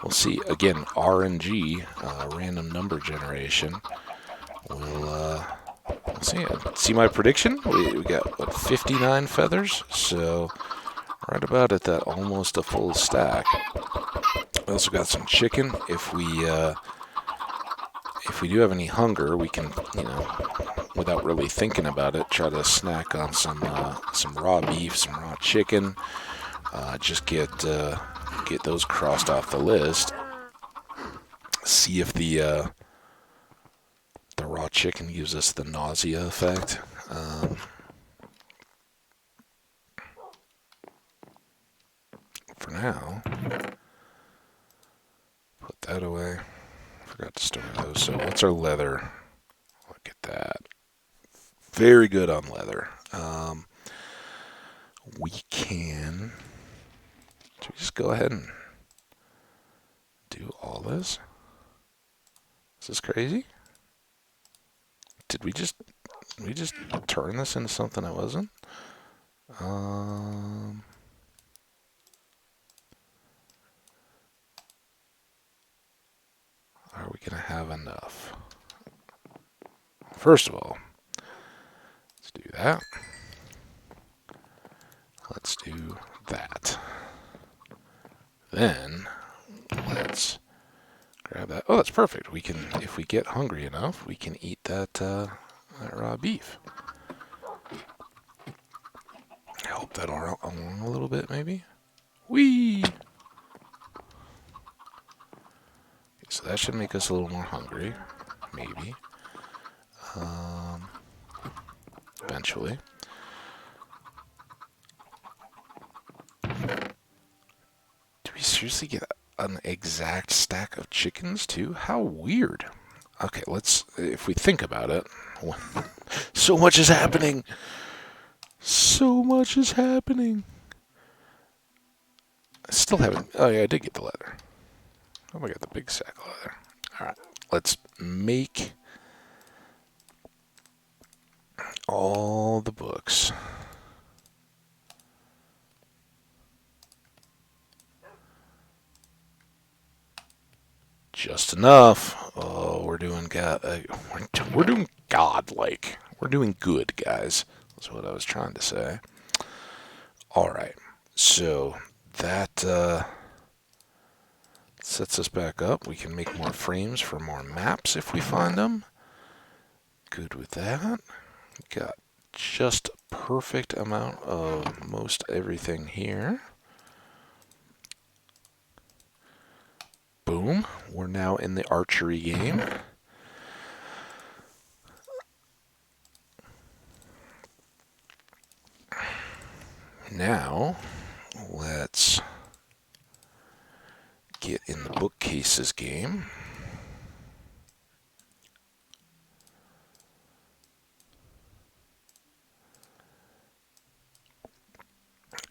we'll see. Again, RNG, random number generation. We'll see my prediction. We got 59 feathers, so right about at that almost a full stack. We also got some chicken. If we do have any hunger, we can, without really thinking about it, try to snack on some raw beef, some raw chicken. Just get those crossed off the list. See if the raw chicken gives us the nausea effect. For now, put that away. Forgot to store those. So what's our leather? Look at that. Very good on leather. We can just go ahead and do all this. Is this crazy? Did we just turn this into something it wasn't? Are we going to have enough? First of all, let's do that. Let's do that. Then let's grab that. Oh, that's perfect. We can, if we get hungry enough, we can eat that raw beef. help that along a little bit, maybe. Whee! So that should make us a little more hungry, maybe. Eventually. Do we seriously get an exact stack of chickens, too? How weird. Okay, if we think about it, so much is happening. So much is happening. I still haven't, oh yeah, I did get the leather. Oh, I got the big sack of leather. Alright, let's make all the books. Just enough. Oh, we're doing we're doing godlike. We're doing good, guys. That's what I was trying to say. All right. So that sets us back up. We can make more frames for more maps if we find them. Good with that. Got just perfect amount of most everything here. Boom. We're now in the archery game. Now, let's get in the bookcases game.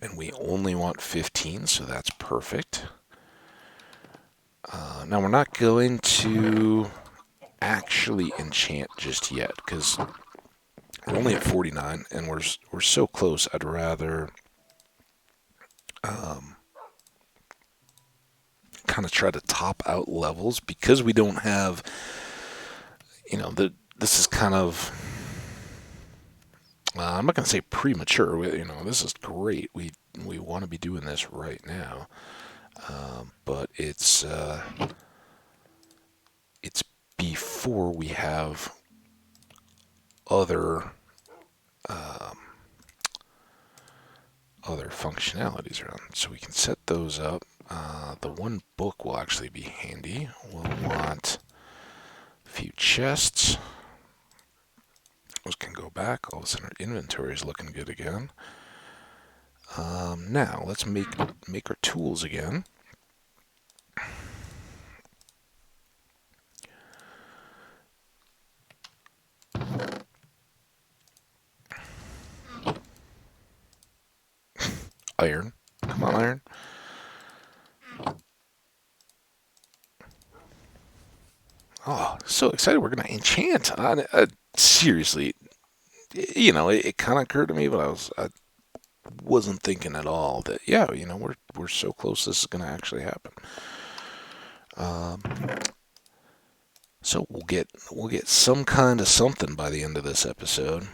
And we only want 15, so that's perfect. Now we're not going to actually enchant just yet, because we're only at 49, and we're so close. I'd rather kind of try to top out levels, because we don't have, this is kind of, I'm not going to say premature. This is great. We want to be doing this right now, but it's before we have other functionalities around, so we can set those up. The one book will actually be handy. We'll want a few chests. Those can go back. All of a sudden, our inventory is looking good again. Now let's make our tools again. Iron. Come on, iron. Oh, so excited. We're going to enchant. Seriously, it kind of occurred to me, but I wasn't thinking at all that, yeah, we're so close this is going to actually happen. So we'll get some kind of something by the end of this episode.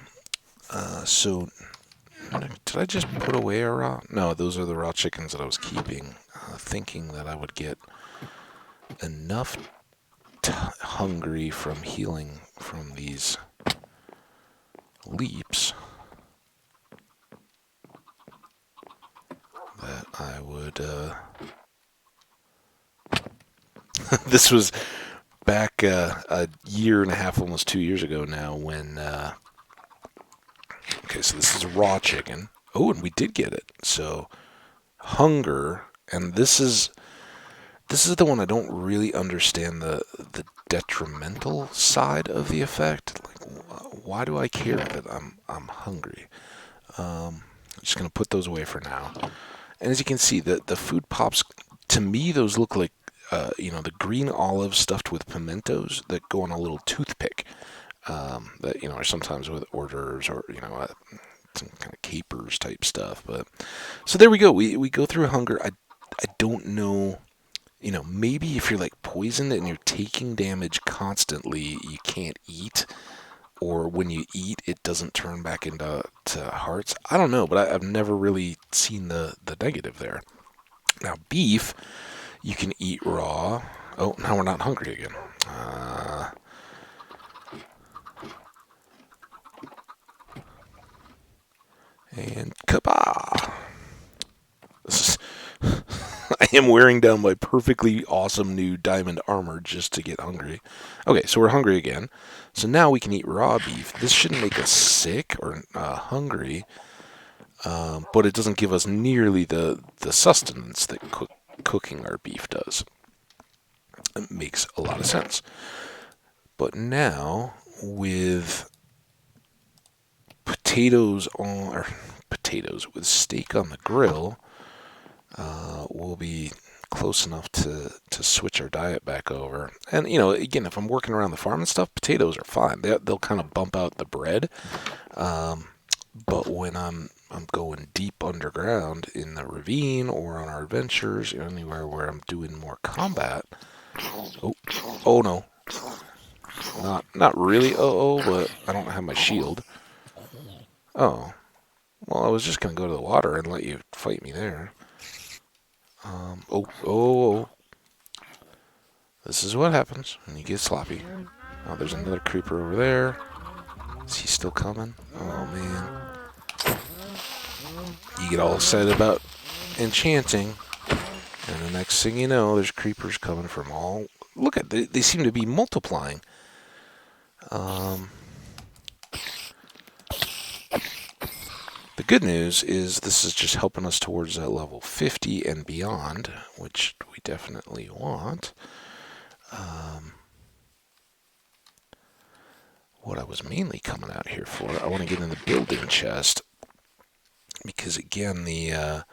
So did I just put away a raw? No, those are the raw chickens that I was keeping, thinking that I would get enough hungry from healing from these leaps that I would. This was back a year and a half, almost 2 years ago now, when. Okay, so this is raw chicken. Oh, and we did get it. So hunger, and this is the one I don't really understand the detrimental side of the effect. Like, why do I care that I'm hungry? I'm just gonna put those away for now. And as you can see, the food pops, to me, those look like the green olives stuffed with pimentos that go on a little toothpick. That are sometimes with orders, or some kind of capers type stuff. But so there we go. We go through hunger. I don't know. Maybe if you're like poisoned and you're taking damage constantly, you can't eat, or when you eat, it doesn't turn back into hearts. I don't know, but I've never really seen the negative there. Now beef, you can eat raw. Oh, now we're not hungry again. And kabah! am wearing down my perfectly awesome new diamond armor just to get hungry. Okay, so we're hungry again. So now we can eat raw beef. This shouldn't make us sick or hungry, but it doesn't give us nearly the sustenance that cooking our beef does. It makes a lot of sense. But now with potatoes with steak on the grill, we'll be close enough to switch our diet back over. And again, if I'm working around the farm and stuff, potatoes are fine. They'll kind of bump out the bread. But when I'm going deep underground in the ravine or on our adventures, anywhere where I'm doing more combat. Oh no, not really. But I don't have my shield. Oh, well, I was just gonna go to the water and let you fight me there. Oh. This is what happens when you get sloppy. Oh, there's another creeper over there. Is he still coming? Oh, man. You get all excited about enchanting, and the next thing you know, there's creepers coming from all... Look at they seem to be multiplying. The good news is this is just helping us towards that level 50 and beyond, which we definitely want. What I was mainly coming out here for, I want to get in the building chest, because again, the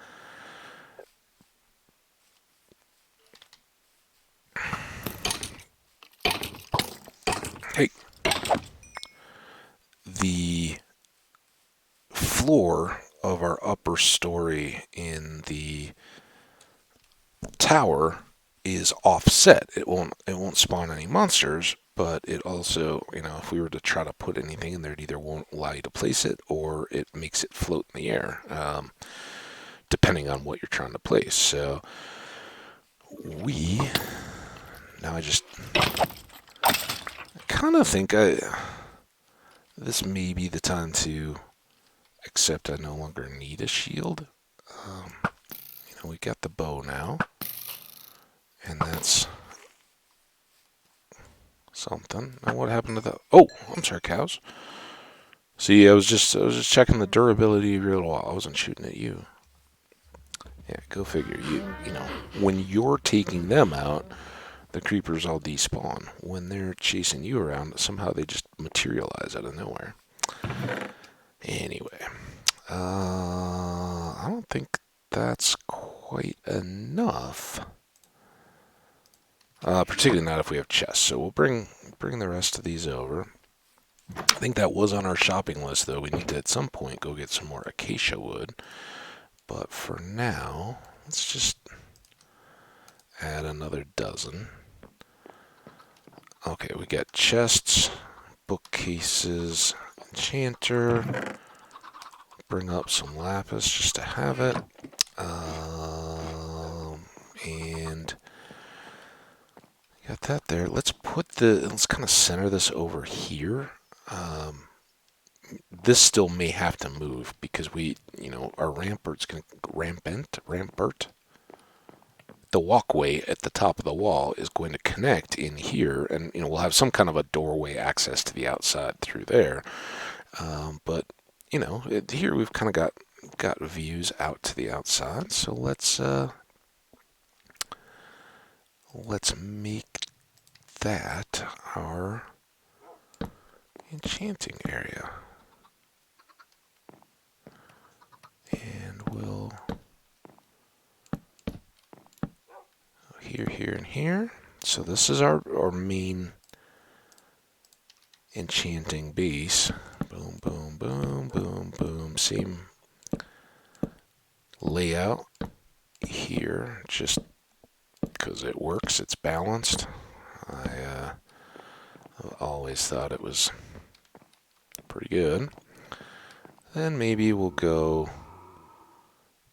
floor of our upper story in the tower is offset. It won't spawn any monsters, but it also, if we were to try to put anything in there, it either won't allow you to place it or it makes it float in the air, depending on what you're trying to place. So I just kind of think this may be the time to accept I no longer need a shield. We got the bow now, and that's something. Now what happened to the... Oh, I'm sorry, cows. See, I was just checking the durability of your little wall. I wasn't shooting at you. Yeah, go figure. When you're taking them out, the creepers all despawn. When they're chasing you around, somehow they just materialize out of nowhere. Anyway, I don't think that's quite enough. Particularly not if we have chests. So we'll bring the rest of these over. I think that was on our shopping list, though. We need to, at some point, go get some more acacia wood. But for now, let's just add another dozen. Okay, we got chests, bookcases, enchanter. Bring up some lapis just to have it. And got that there. Let's kind of center this over here. This still may have to move because our rampart. The walkway at the top of the wall is going to connect in here, and we'll have some kind of a doorway access to the outside through there. But here we've kind of got views out to the outside. So let's make that our enchanting area. And we'll here, and here. So this is our main enchanting base. Boom, boom, boom, boom, boom. Same layout here, just because it works, it's balanced. I've always thought it was pretty good. Then maybe we'll go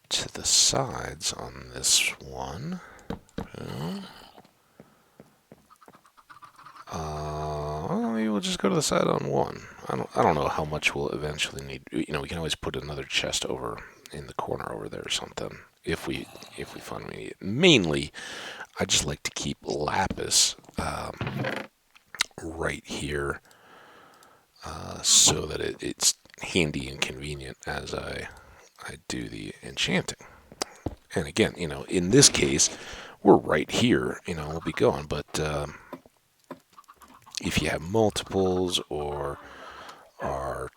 to the sides on this one. Boom. Maybe we'll just go to the side on one. I don't know how much we'll eventually need. We can always put another chest over in the corner over there or something. if we find we need it. Mainly, I just like to keep lapis right here so that it's handy and convenient as I do the enchanting. And again, in this case, we're right here. We'll be going. But if you have multiples or are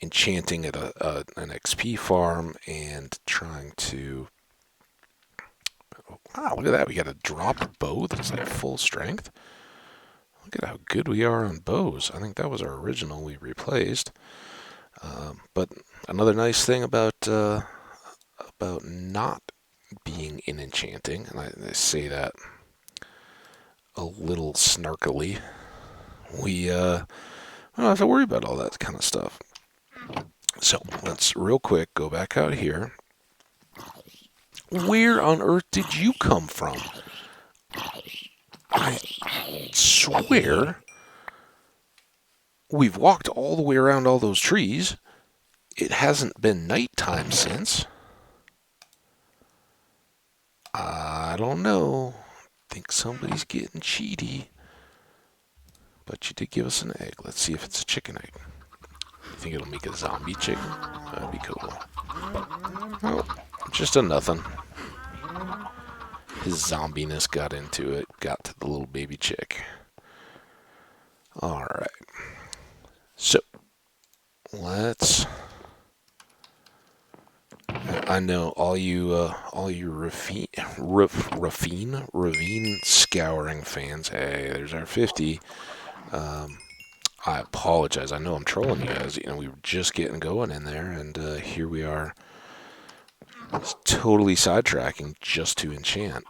enchanting at an XP farm and trying to. Wow, look at that. We got a dropped bow that's like full strength. Look at how good we are on bows. I think that was our original we replaced. But another nice thing about not being in enchanting, and I say that a little snarkily, we don't have to worry about all that kind of stuff. So let's real quick go back out here. Where on earth did you come from? I swear we've walked all the way around all those trees. It hasn't been nighttime since. I don't know. Think somebody's getting cheaty. But you did give us an egg. Let's see if it's a chicken egg. You think it'll make a zombie chicken? That'd be cool. Oh, just a nothing. His zombiness got into it. Got to the little baby chick. Alright. So, let's... I know all you ravine scouring fans. Hey, there's our 50. I apologize. I know I'm trolling you guys. We were just getting going in there, and here we are, totally sidetracking just to enchant.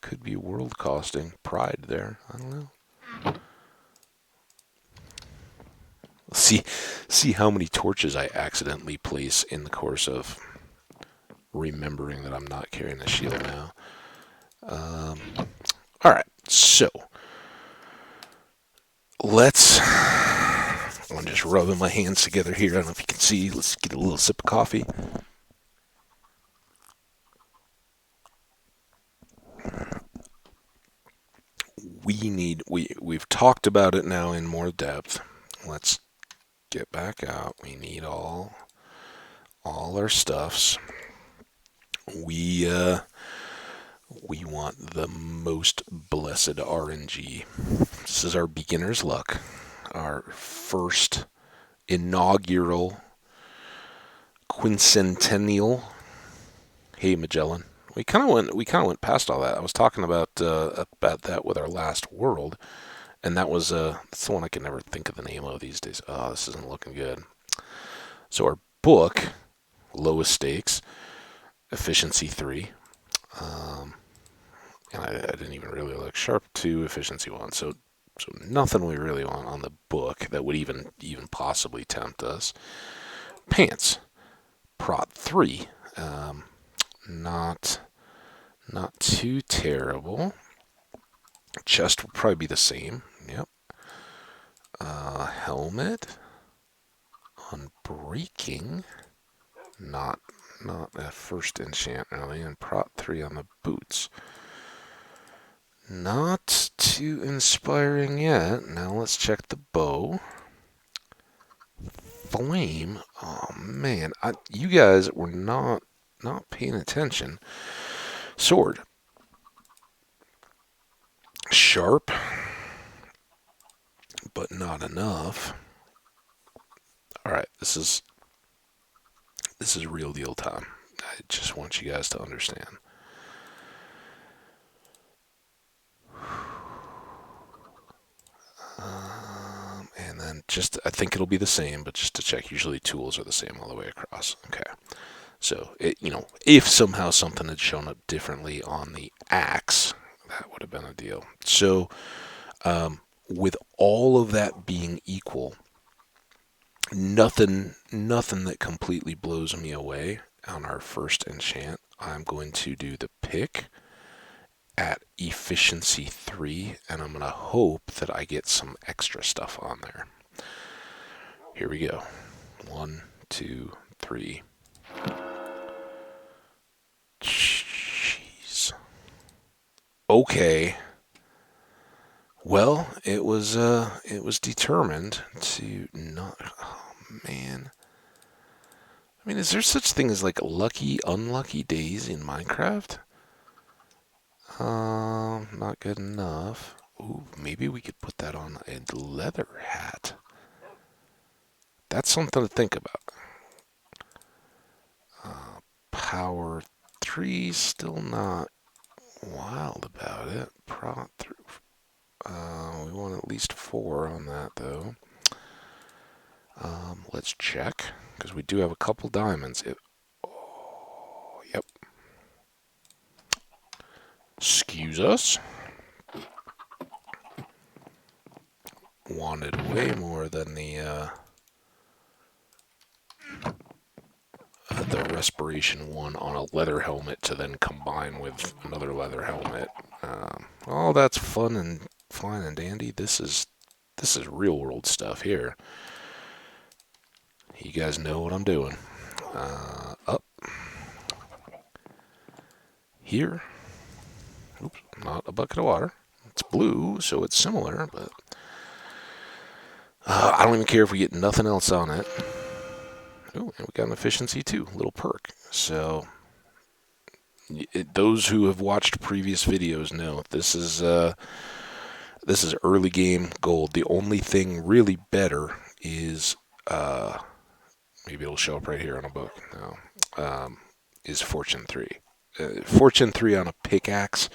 Could be world costing pride there. I don't know. See how many torches I accidentally place in the course of remembering that I'm not carrying the shield now. Alright, so I'm just rubbing my hands together here. I don't know if you can see. Let's get a little sip of coffee. We've talked about it now in more depth. Let's get back out. We need all our stuffs. We want the most blessed RNG. This is our beginner's luck. Our first inaugural quincentennial. Hey, Magellan. We kind of went past all that. I was talking about that with our last world, and that's the one I can never think of the name of these days. Oh, this isn't looking good. So our book, lowest stakes, efficiency 3, and I didn't even really look. Sharp 2, efficiency 1. So nothing we really want on the book that would even possibly tempt us. Pants, prot 3. Not too terrible. Chest will probably be the same. Yep. Helmet. Unbreaking. Not a first enchant really. And prot 3 on the boots. Not too inspiring yet. Now let's check the bow. Flame. Oh man, you guys were not paying attention. Sword. Sharp, but not enough. Alright, this is real deal time. I just want you guys to understand. And then I think it'll be the same, but just to check, usually tools are the same all the way across. Okay. So, if somehow something had shown up differently on the axe, that would have been a deal. So, with all of that being equal, nothing that completely blows me away on our first enchant. I'm going to do the pick at efficiency 3, and I'm going to hope that I get some extra stuff on there. Here we go. 1, 2, 3. Jeez. Okay. Well, it was determined to not. Oh man. I mean, is there such thing as like lucky, unlucky days in Minecraft? Not good enough. Ooh, maybe we could put that on a leather hat. That's something to think about. Power 3, still not wild about it. Prot 3. We want at least 4 on that though. Let's check, because we do have a couple diamonds. Oh, yep. Excuse us. Wanted way more than the respiration one on a leather helmet to then combine with another leather helmet. All that's fun and fine and dandy. This is real world stuff here. You guys know what I'm doing. Up here. Oops, not a bucket of water. It's blue, so it's similar, but I don't even care if we get nothing else on it. Oh, and we got an efficiency too, a little perk. So those who have watched previous videos know this is early game gold. The only thing really better is maybe it'll show up right here on a book. No, is Fortune 3. Fortune 3 on a pickaxe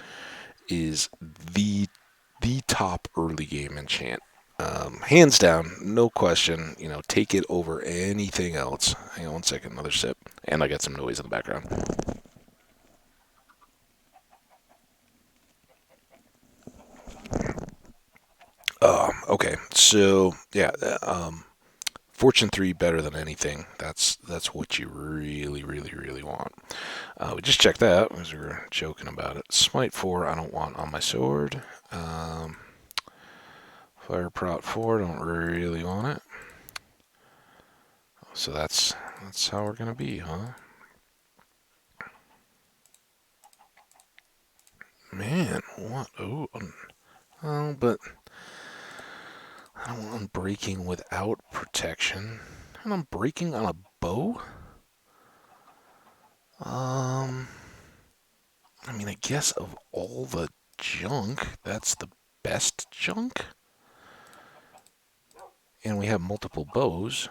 is the top early game enchant. Hands down, no question. Take it over anything else. Hang on one second, another sip, and I got some noise in the background. Okay, so yeah, Fortune 3 better than anything. That's what you really, really, really want. We just checked that because we were joking about it. Smite 4, I don't want on my sword. Fire Prot 4, don't really want it. So that's how we're gonna be, huh? Man, what? Oh, but I don't want unbreaking without protection. And I'm breaking on a bow? I mean, I guess of all the junk, that's the best junk. And we have multiple bows.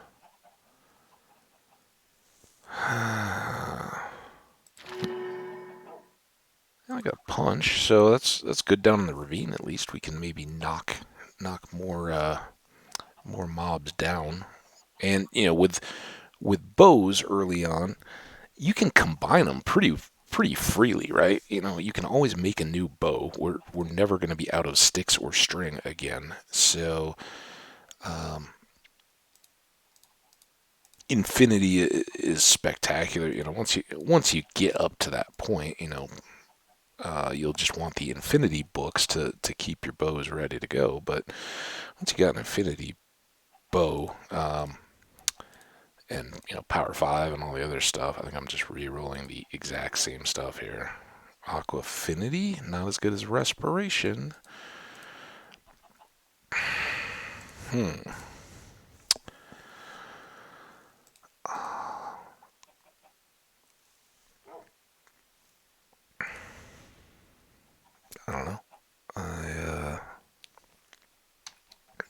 I got a punch, so that's good down in the ravine. At least we can maybe knock more mobs down. And with bows early on, you can combine them pretty freely, right? You can always make a new bow. We're never going to be out of sticks or string again. So infinity is spectacular. Once you get up to that point, you'll just want the infinity books to keep your bows ready to go. But once you got an infinity bow, and power 5 and all the other stuff, I think I'm just re-rolling the exact same stuff here. Aqua affinity, not as good as respiration. I don't know.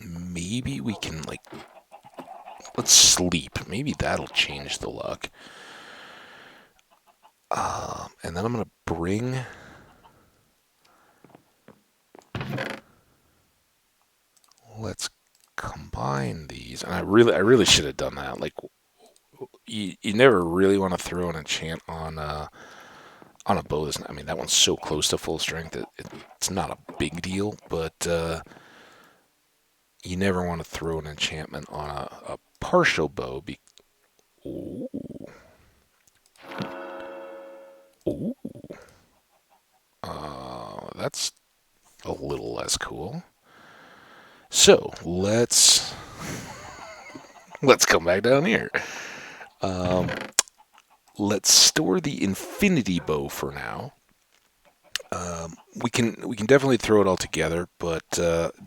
Maybe we can let's sleep. Maybe that'll change the luck. And then I'm gonna bring. Let's combine these. And I really should have done that. Like, you never really want to throw an enchant on a bow. I mean, that one's so close to full strength that it's not a big deal. But you never want to throw an enchantment on a partial bow. Ooh. Ooh. that's a little less cool. So let's come back down here. Um, let's store the infinity bow for now. We can definitely throw it all together, but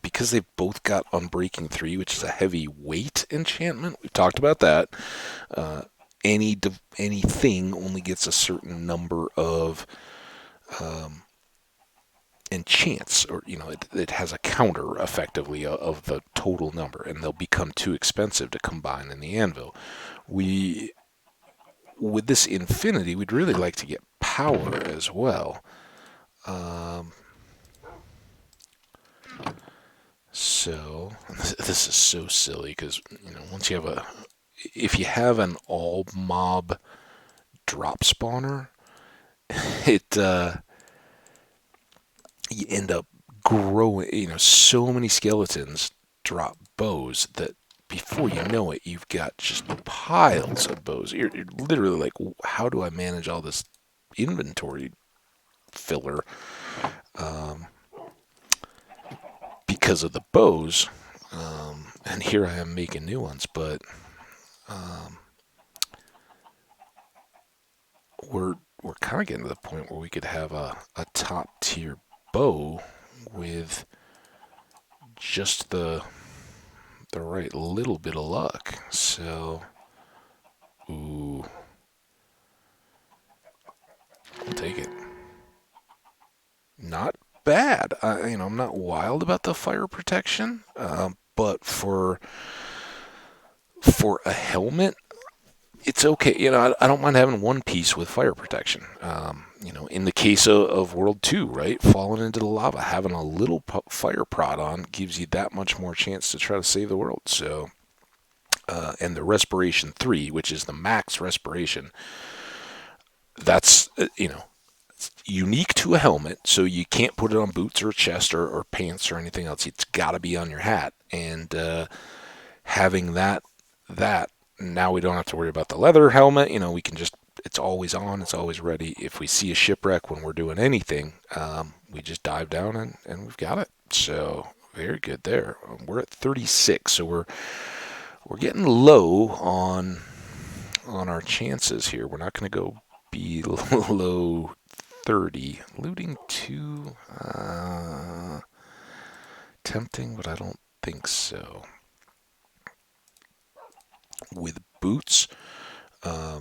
because they've both got Unbreaking 3, which is a heavy weight enchantment, we've talked about that. Uh, anything only gets a certain number of enchants, or it has a counter effectively of the total number, and they'll become too expensive to combine in the anvil. We With this infinity, we'd really like to get power as well. Um, So this is so silly because once you have if you have an all mob drop spawner, it you end up growing. So many skeletons drop bows that before you know it, you've got just piles of bows. You're literally like, how do I manage all this inventory filler? Um, because of the bows. And here I am making new ones, but um, we're kind of getting to the point where we could have a top tier bow with just the right little bit of luck. So, ooh, I'll take it. Not bad. I'm not wild about the fire protection, but for a helmet, it's okay. I don't mind having one piece with fire protection. In the case of World 2, right? Falling into the lava, having a little fire prod on gives you that much more chance to try to save the world. So, and the Respiration 3, which is the max respiration, that's, unique to a helmet. So you can't put it on boots or chest or pants or anything else. It's got to be on your hat. And having that now we don't have to worry about the leather helmet. We can just, it's always on, it's always ready. If we see a shipwreck when we're doing anything, we just dive down and we've got it. So very good there. We're at 36, so we're getting low on our chances here. We're not going to go below 30. Looting 2, tempting, but I don't think so. With boots, I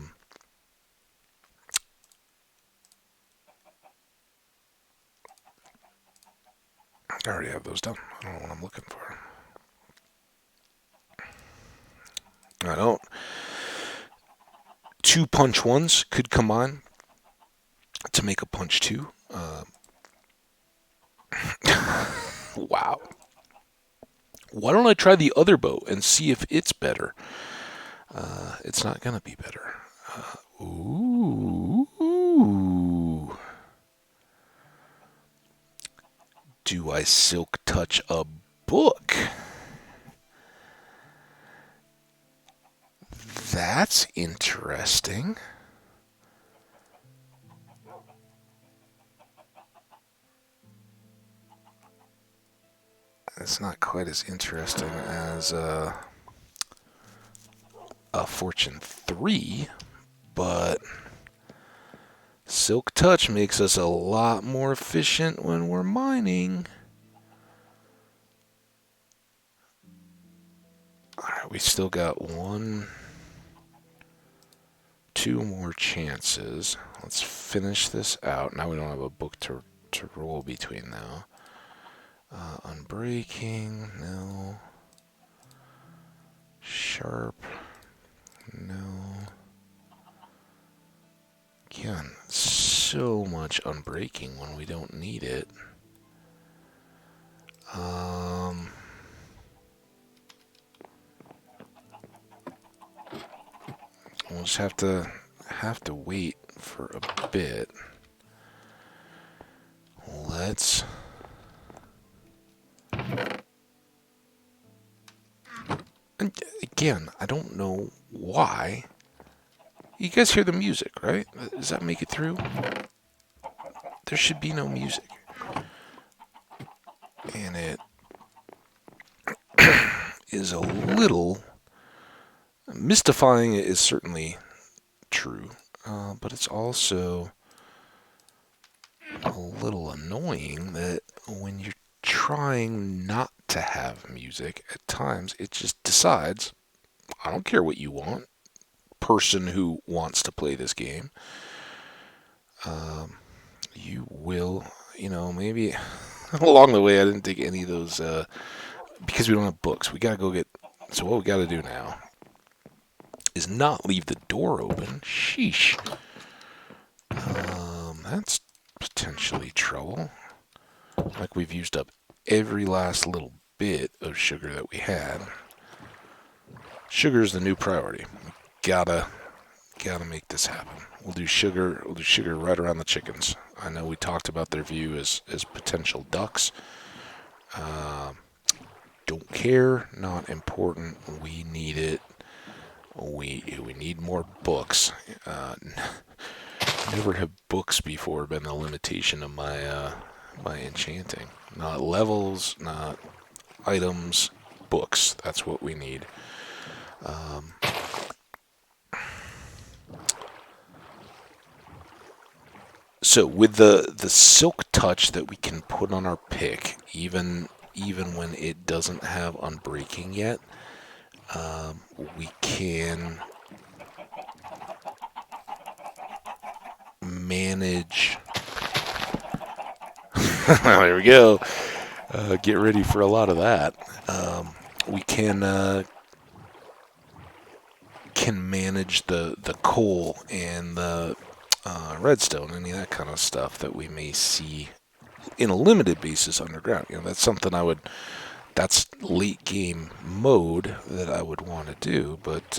already have those done. I don't know what I'm looking for. I don't. 2 punch 1s could combine to make a punch 2. Wow. Why don't I try the other bow and see if it's better? It's not going to be better. Ooh. Do I silk touch a book? That's interesting. It's not quite as interesting as a Fortune 3, but Silk Touch makes us a lot more efficient when we're mining. Alright, we still got 2 more chances. Let's finish this out. Now we don't have a book to roll between now. Unbreaking, no. Sharp, no. Again, so much unbreaking when we don't need it. We'll just have to wait for a bit. Let's and again, I don't know why. You guys hear the music, right? Does that make it through? There should be no music. And it is a little mystifying. It is certainly true, but it's also a little annoying that when you're trying not to have music, at times it just decides, I don't care what you want, person who wants to play this game. You will, maybe along the way I didn't take any of those because we don't have books. We gotta go get. So what we gotta do now is not leave the door open. Sheesh. That's potentially trouble. Like we've used up every last little bit of sugar that we had. Sugar is the new priority. Gotta make this happen. We'll do sugar right around the chickens. I know we talked about their view as potential ducks. Don't care, not important. We need it. We need more books. Never have books before been the limitation of my enchanting. Not levels, not items, books. That's what we need. So with the silk touch that we can put on our pick, even when it doesn't have unbreaking yet, we can manage. There we go. Get ready for a lot of that. We can manage the coal and the redstone, any of that kind of stuff that we may see in a limited basis underground. That's something that's late game mode that I would want to do, but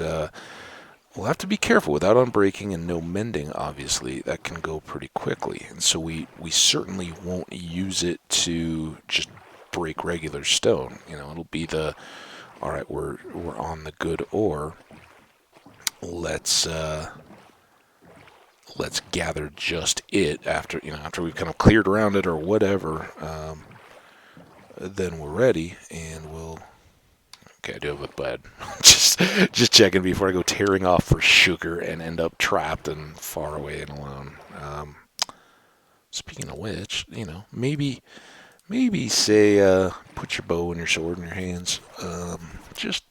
we'll have to be careful without unbreaking and no mending. Obviously, that can go pretty quickly, and so we certainly won't use it to just break regular stone. It'll be all right. We're on the good ore. Let's gather just it after we've kind of cleared around it or whatever. Then we're ready, and we'll. Okay, I do have a bed. just checking before I go tearing off for sugar and end up trapped and far away and alone. Speaking of which, maybe say put your bow and your sword in your hands. Just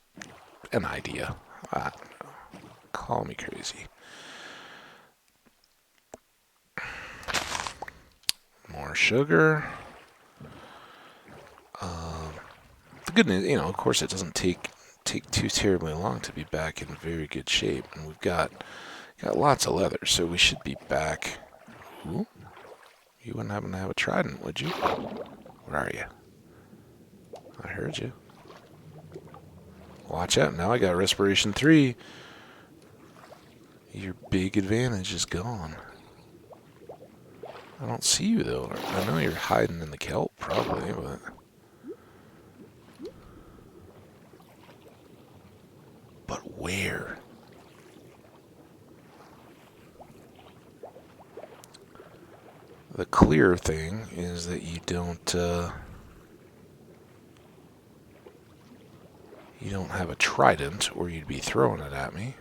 an idea. I don't know. Call me crazy. More sugar. The good news, of course, it doesn't take too terribly long to be back in very good shape, and we've got lots of leather, so we should be back. Ooh, you wouldn't happen to have a trident, would you? Where are you? I heard you. Watch out! Now I got respiration 3. Your big advantage is gone. I don't see you though. I know you're hiding in the kelp, probably, but. But where? The clear thing is that you don't have a trident, or you'd be throwing it at me.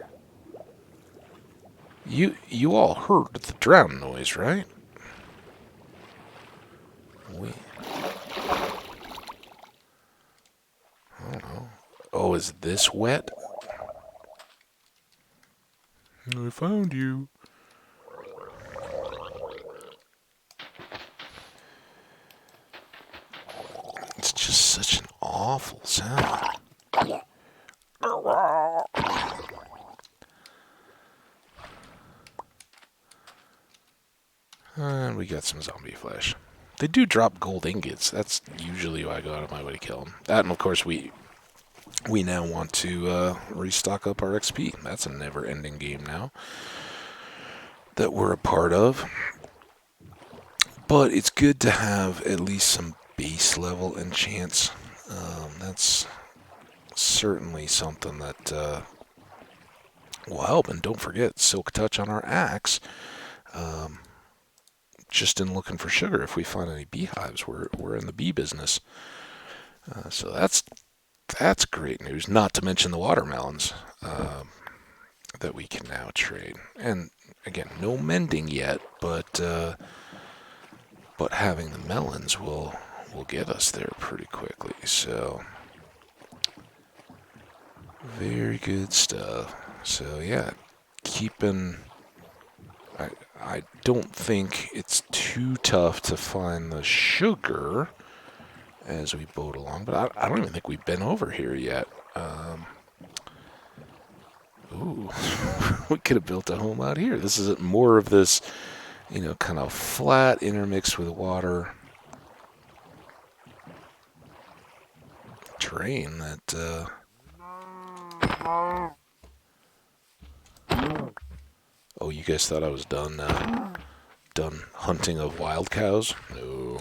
You all heard the drown noise, right? I don't know. Oh, is this wet? I found you. It's just such an awful sound. And we got some zombie flesh. They do drop gold ingots. That's usually why I go out of my way to kill them. That, and of course, we now want to restock up our XP. That's a never-ending game now that we're a part of. But it's good to have at least some base level enchants. That's certainly something that will help. And don't forget, Silk Touch on our axe. just in looking for sugar. If we find any beehives, we're in the bee business. So that's great news. Not to mention the watermelons that we can now trade. And again, no mending yet, but having the melons will get us there pretty quickly. So very good stuff. So yeah, keeping. I don't think it's too tough to find the sugar as we boat along, but I don't even think we've been over here yet. Ooh, we could have built a home out here. This is more of this, kind of flat intermixed with water terrain that. Oh, you guys thought I was done hunting of wild cows? No.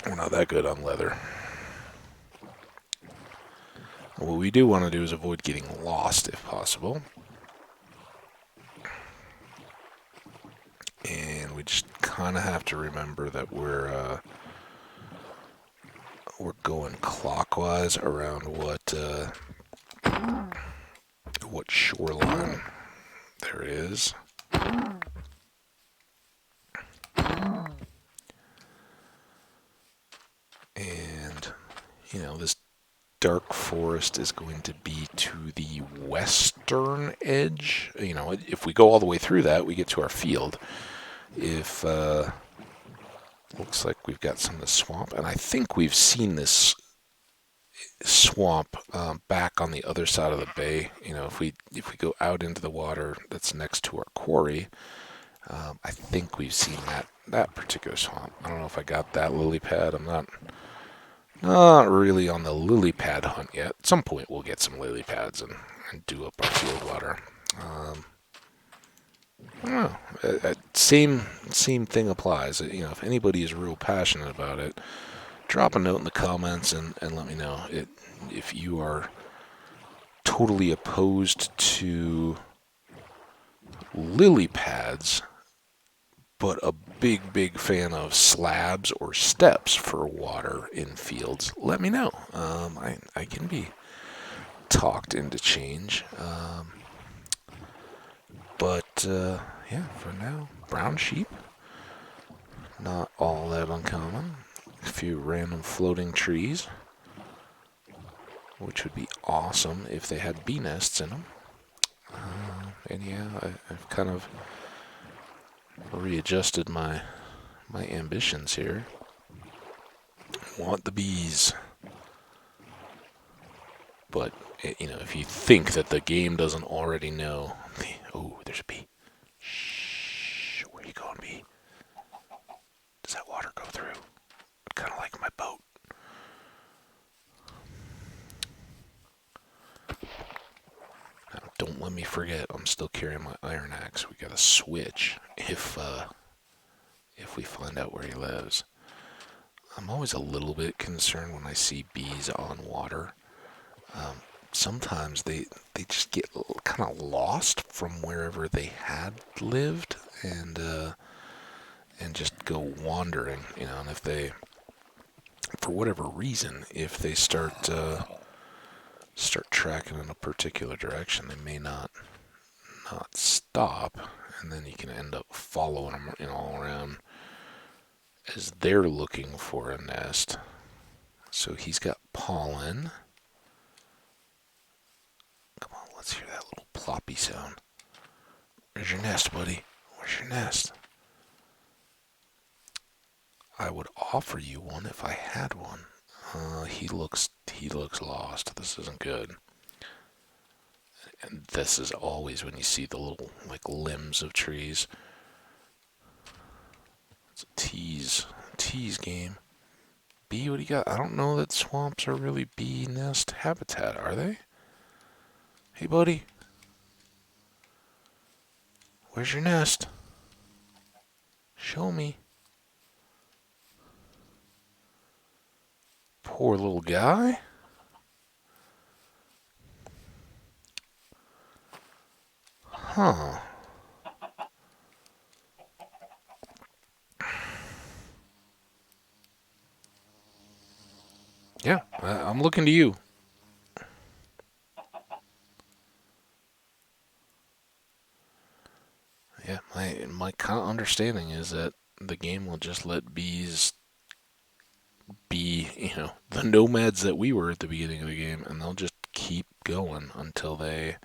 We're not that good on leather. What we do want to do is avoid getting lost if possible. And we just kind of have to remember that we're going clockwise around what shoreline there is. And, this dark forest is going to be to the western edge. If we go all the way through that, we get to our field. If, looks like we've got some of the swamp, and I think we've seen this swamp back on the other side of the bay. If we go out into the water that's next to our quarry, I think we've seen that particular swamp. I don't know if I got that lily pad. I'm not really on the lily pad hunt yet. At some point we'll get some lily pads and do up our field water. I don't know. Same thing applies. If anybody is real passionate about it, drop a note in the comments and let me know if you are totally opposed to lily pads, but a big fan of slabs or steps for water in fields. Let me know. I can be talked into change. But yeah, for now, brown sheep, not all that uncommon. A few random floating trees, which would be awesome if they had bee nests in them. And yeah, I've kind of readjusted my ambitions here. Want the bees. But, if you think that the game doesn't already know... Oh, there's a bee. Shh, where you going, bee? Does that water go through? Kind of like my boat. Now, don't let me forget, I'm still carrying my iron axe. We gotta switch if we find out where he lives. I'm always a little bit concerned when I see bees on water. Sometimes they just get kind of lost from wherever they had lived and just go wandering, and if they, for whatever reason, if they start tracking in a particular direction, they may not stop, and then you can end up following them, all around as they're looking for a nest. So he's got pollen. Come on, let's hear that little ploppy sound. Where's your nest, buddy? Where's your nest? I would offer you one if I had one. He looks lost. This isn't good. And this is always when you see the little limbs of trees. It's a tease game. Bee, what do you got? I don't know that swamps are really bee nest habitat, are they? Hey, buddy. Where's your nest? Show me. Poor little guy. Huh. I'm looking to you. Yeah, my kind of understanding is that the game will just let bees be, the nomads that we were at the beginning of the game, and they'll just keep going until they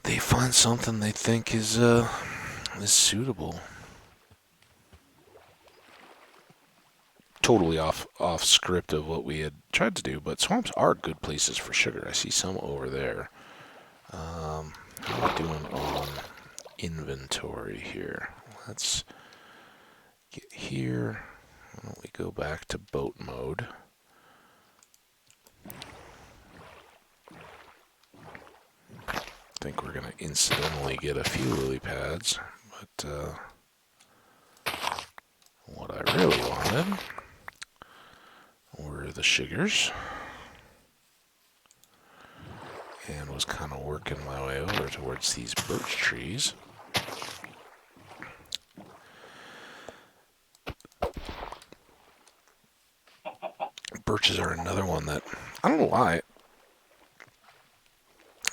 find something they think is suitable. Totally off script of what we had tried to do, but swamps are good places for sugar. I see some over there. How are we doing on inventory here? Let's get here. Why don't we go back to boat mode? I think we're going to incidentally get a few lily pads, but what I really wanted were the sugars, and was kind of working my way over towards these birch trees. Birches are another one that, I don't know why,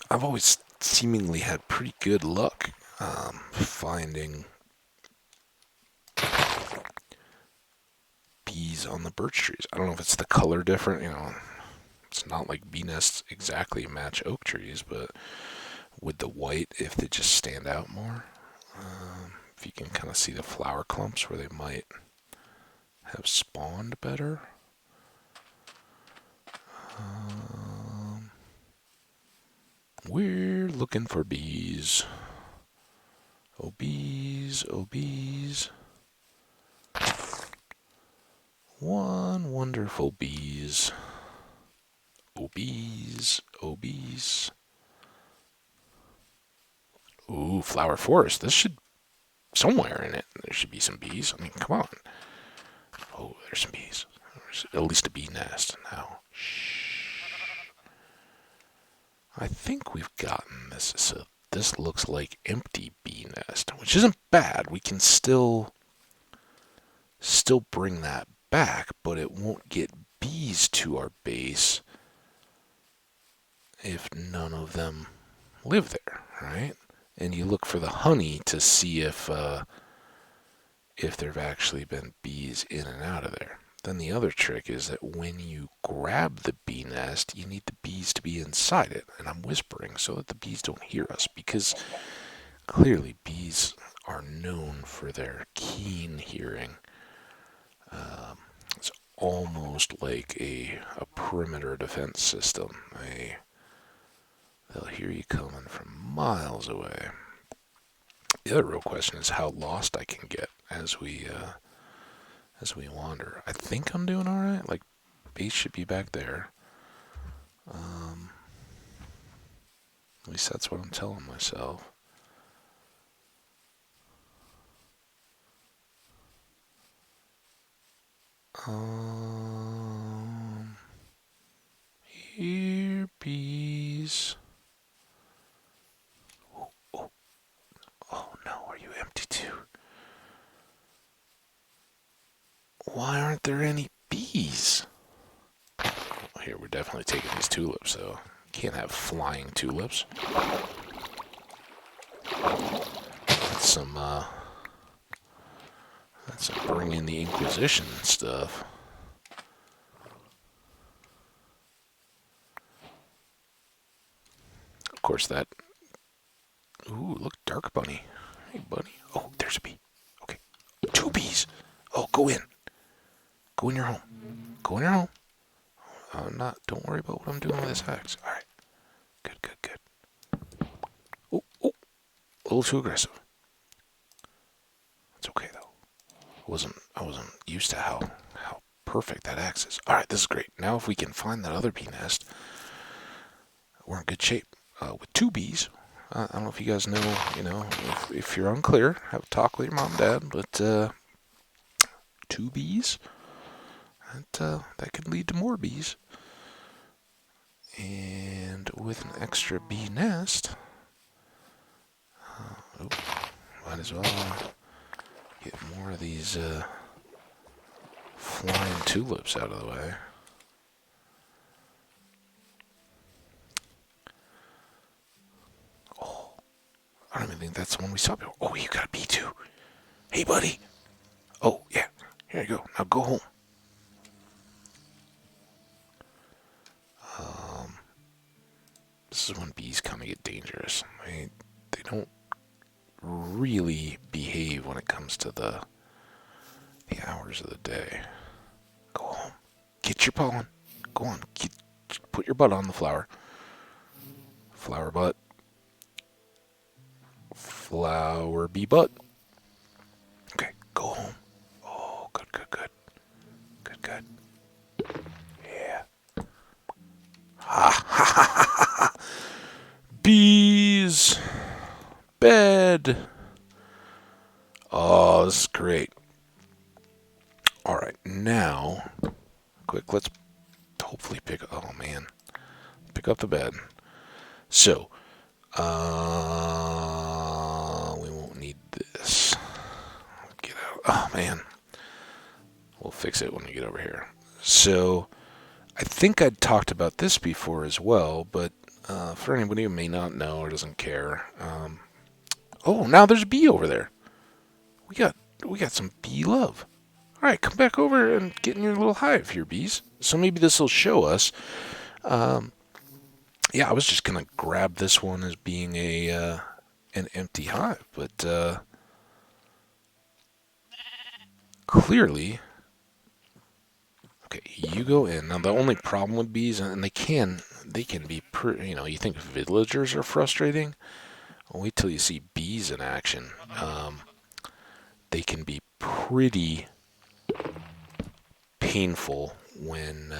I've always seemingly had pretty good luck finding bees on the birch trees. I don't know if it's the color different, it's not like bee nests exactly match oak trees, but with the white, if they just stand out more, if you can kind of see the flower clumps where they might have spawned better. We're looking for bees. Oh, bees, oh, bees. One wonderful bees. Oh, bees, oh, bees. Ooh, flower forest. This should, somewhere in it, there should be some bees. I mean, come on. Oh, there's some bees. There's at least a bee nest. Now, shh. I think we've gotten this. So this looks like empty bee nest, which isn't bad. We can still bring that back, but it won't get bees to our base if none of them live there, right? And you look for the honey to see if there have actually been bees in and out of there. Then the other trick is that when you grab the bee nest, you need the bees to be inside it. And I'm whispering so that the bees don't hear us, because clearly bees are known for their keen hearing. It's almost like a perimeter defense system. They'll hear you coming from miles away. The other real question is how lost I can get as we wander. I think I'm doing all right. Like, base should be back there. At least that's what I'm telling myself. Here, bees. Oh no, are you empty too? Why aren't there any bees? Well, here, we're definitely taking these tulips, so can't have flying tulips. That's some bring in the Inquisition stuff. Of course, that. Ooh, look, dark bunny. Hey, bunny. Oh, there's a bee. Okay, 2 bees. Oh, go in. Go in your home. Go in your home. Don't worry about what I'm doing with this axe. All right. Good, good, good. Oh, a little too aggressive. It's okay though. I wasn't used to how perfect that axe is. All right, this is great. Now, if we can find that other bee nest, we're in good shape. With 2 bees. I don't know if you guys know. If you're unclear, have a talk with your mom and dad. But 2 bees. That could lead to more bees. And with an extra bee nest, might as well get more of these flying tulips out of the way. think that's the one we saw before. Oh, you got a bee too. Hey, buddy. Oh, yeah. Here you go. Now go home. This is when bees kind of get dangerous. They don't really behave when it comes to the hours of the day. Go home. Get your pollen. Go on. Put your butt on the flower. Flower butt. Flower bee butt. Okay, go home. Oh, good, good, good. Good, good. Yeah. Ha ha ha ha ha. Bees. Bed. Oh, this is great. All right, now, quick, let's hopefully oh man, pick up the bed. So, we won't need this. Get out. Oh man, we'll fix it when we get over here. So, I think I'd talked about this before as well, but for anybody who may not know or doesn't care, oh, now there's a bee over there. We got some bee love. All right, come back over and get in your little hive here, bees. So maybe this will show us. Yeah, I was just gonna grab this one as being an empty hive, but clearly, okay, you go in. Now the only problem with bees, and they can be, you think villagers are frustrating. Well, wait till you see bees in action. They can be pretty painful when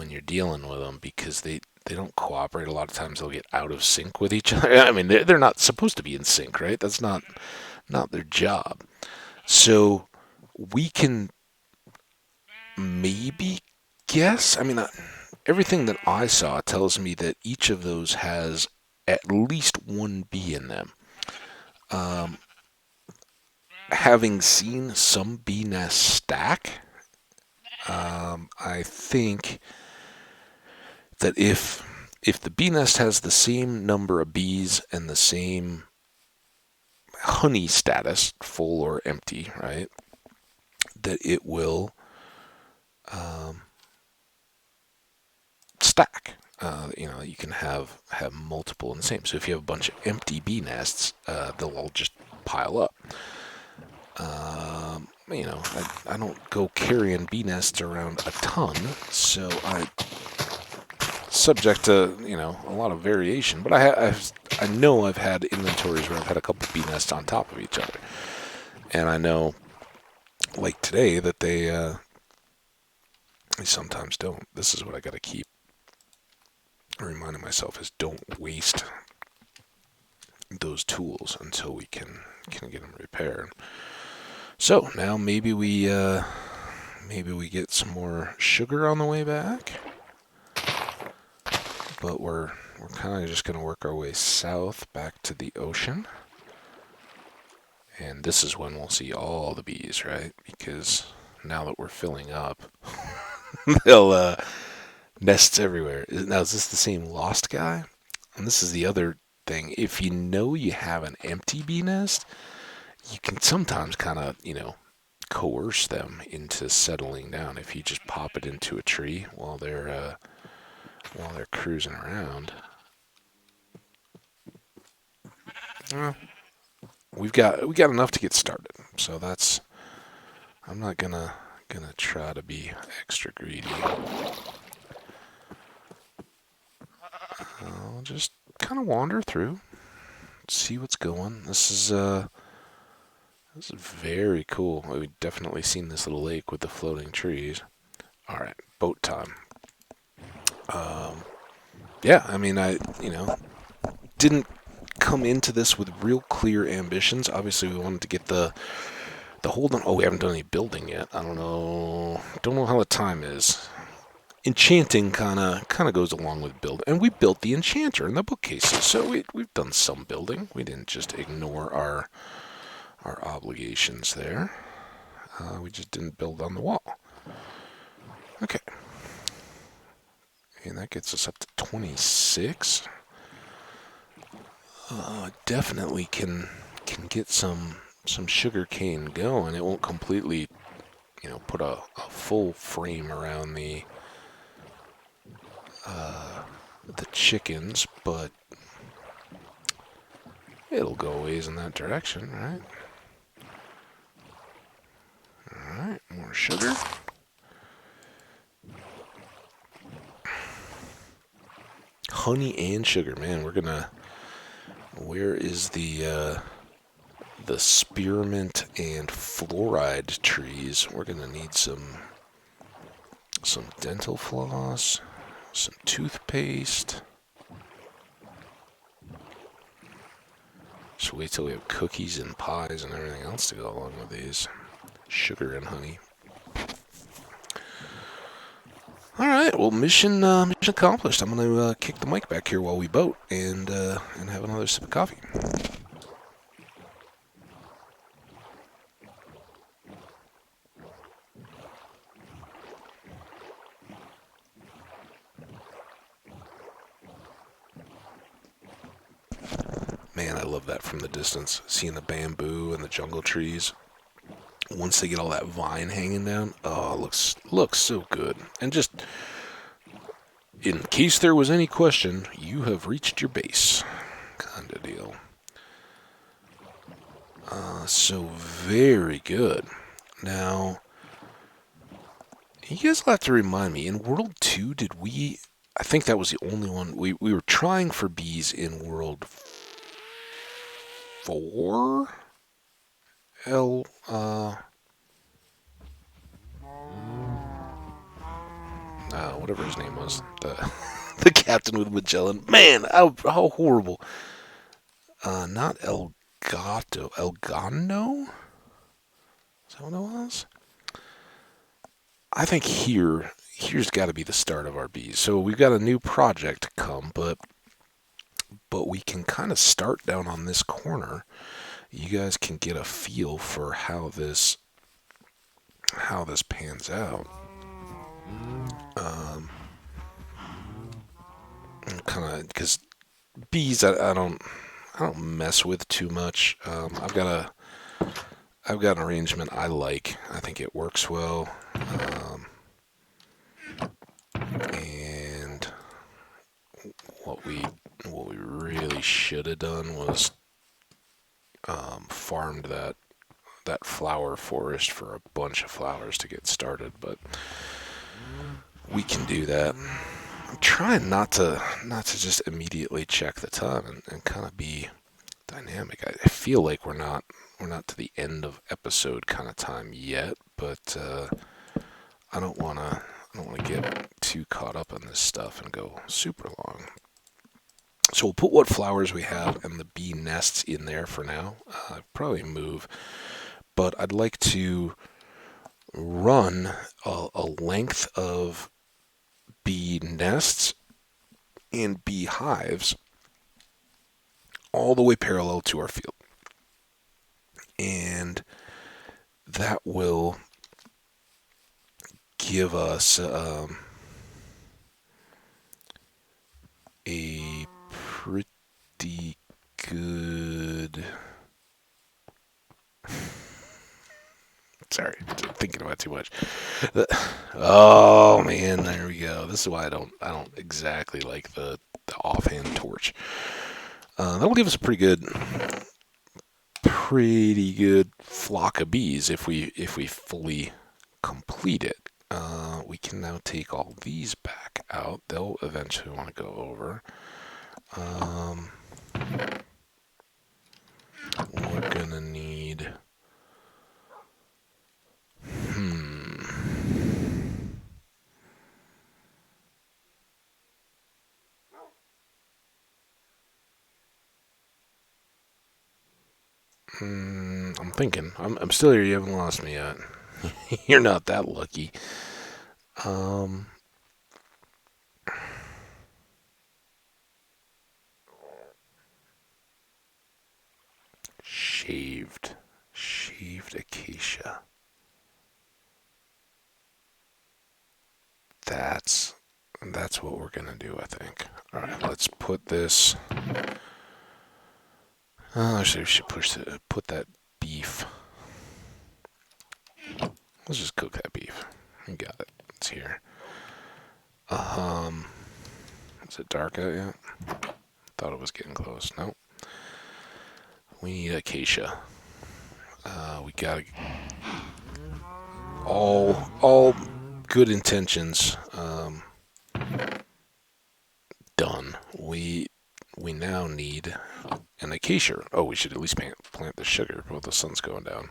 you're dealing with them because they don't cooperate. A lot of times they'll get out of sync with each other. I mean, they're not supposed to be in sync, right? That's not their job. So we can maybe guess. I mean, everything that I saw tells me that each of those has at least one bee in them. Having seen some bee nests stack, I think that if the bee nest has the same number of bees and the same honey status, full or empty, right, that it will stack. You can have multiple in the same. So if you have a bunch of empty bee nests, they'll all just pile up. I don't go carrying bee nests around a ton, so subject to a lot of variation. But I know I've had inventories where I've had a couple bee nests on top of each other, and I know, like today, that they sometimes don't. This is what I got to keep reminding myself: is don't waste those tools until we can get them repaired. So now maybe we get some more sugar on the way back. But we're kind of just going to work our way south back to the ocean. And this is when we'll see all the bees, right? Because now that we're filling up, they'll nests everywhere. Now, is this the same lost guy? And this is the other thing. If you know you have an empty bee nest, you can sometimes kind of, coerce them into settling down. If you just pop it into a tree while they're cruising around. Well, we got enough to get started. So I'm not gonna try to be extra greedy. I'll just kind of wander through, see what's going. This is very cool. We've definitely seen this little lake with the floating trees. All right, boat time. Yeah, I mean, I didn't come into this with real clear ambitions. Obviously, we wanted to get the hold on. Oh, we haven't done any building yet. I don't know how the time is. Enchanting kind of goes along with build, and we built the enchanter and the bookcases, so we've done some building. We didn't just ignore our obligations there. We just didn't build on the wall. Okay. And that gets us up to 26. Definitely can get some sugar cane going. It won't completely, put a full frame around the chickens, but it'll go a ways in that direction, right? Alright, more sugar. Honey and sugar, man, we're gonna... Where is the spearmint and fluoride trees? We're gonna need some dental floss, some toothpaste. Just wait till we have cookies and pies and everything else to go along with these. Sugar and honey. Alright, well, mission accomplished. I'm going to kick the mic back here while we boat and have another sip of coffee. Man, I love that from the distance. Seeing the bamboo and the jungle trees. Once they get all that vine hanging down, oh, it looks so good. And just, in case there was any question, you have reached your base. Kind of deal. So very good. Now, you guys will have to remind me, in World 2, I think that was the only one, we were trying for bees in World 4? Whatever his name was, the captain with Magellan. Man, how horrible. Not Elgano? Is that what it was? I think here's got to be the start of our bees. So we've got a new project to come, but we can kind of start down on this corner. You guys can get a feel for how this pans out. Kind of because bees, I don't mess with too much. I've got an arrangement I like. I think it works well. And what we really should have done was farmed that flower forest for a bunch of flowers to get started, but we can do that. I'm trying not to just immediately check the time and kind of be dynamic. I feel like we're not to the end of episode kind of time yet, but I don't want to get too caught up in this stuff and go super long. So we'll put what flowers we have and the bee nests in there for now. Probably move, but I'd like to run a length of bee nests and bee hives all the way parallel to our field. And that will give us a pretty good... Sorry, thinking about too much. Oh man, there we go. This is why I don't exactly like the offhand torch. That'll give us a pretty good flock of bees if we fully complete it. We can now take all these back out. They'll eventually want to go over. We're gonna need... I'm thinking. I'm still here. You haven't lost me yet. You're not that lucky. Shaved acacia. That's And that's what we're going to do, I think. All right, let's put this... actually, we should put that beef. Let's just cook that beef. We got it. It's here. Is it dark out yet? Thought it was getting close. Nope. We need acacia. We got all good intentions done. We now need an acacia. Oh, we should at least plant the sugar while the sun's going down.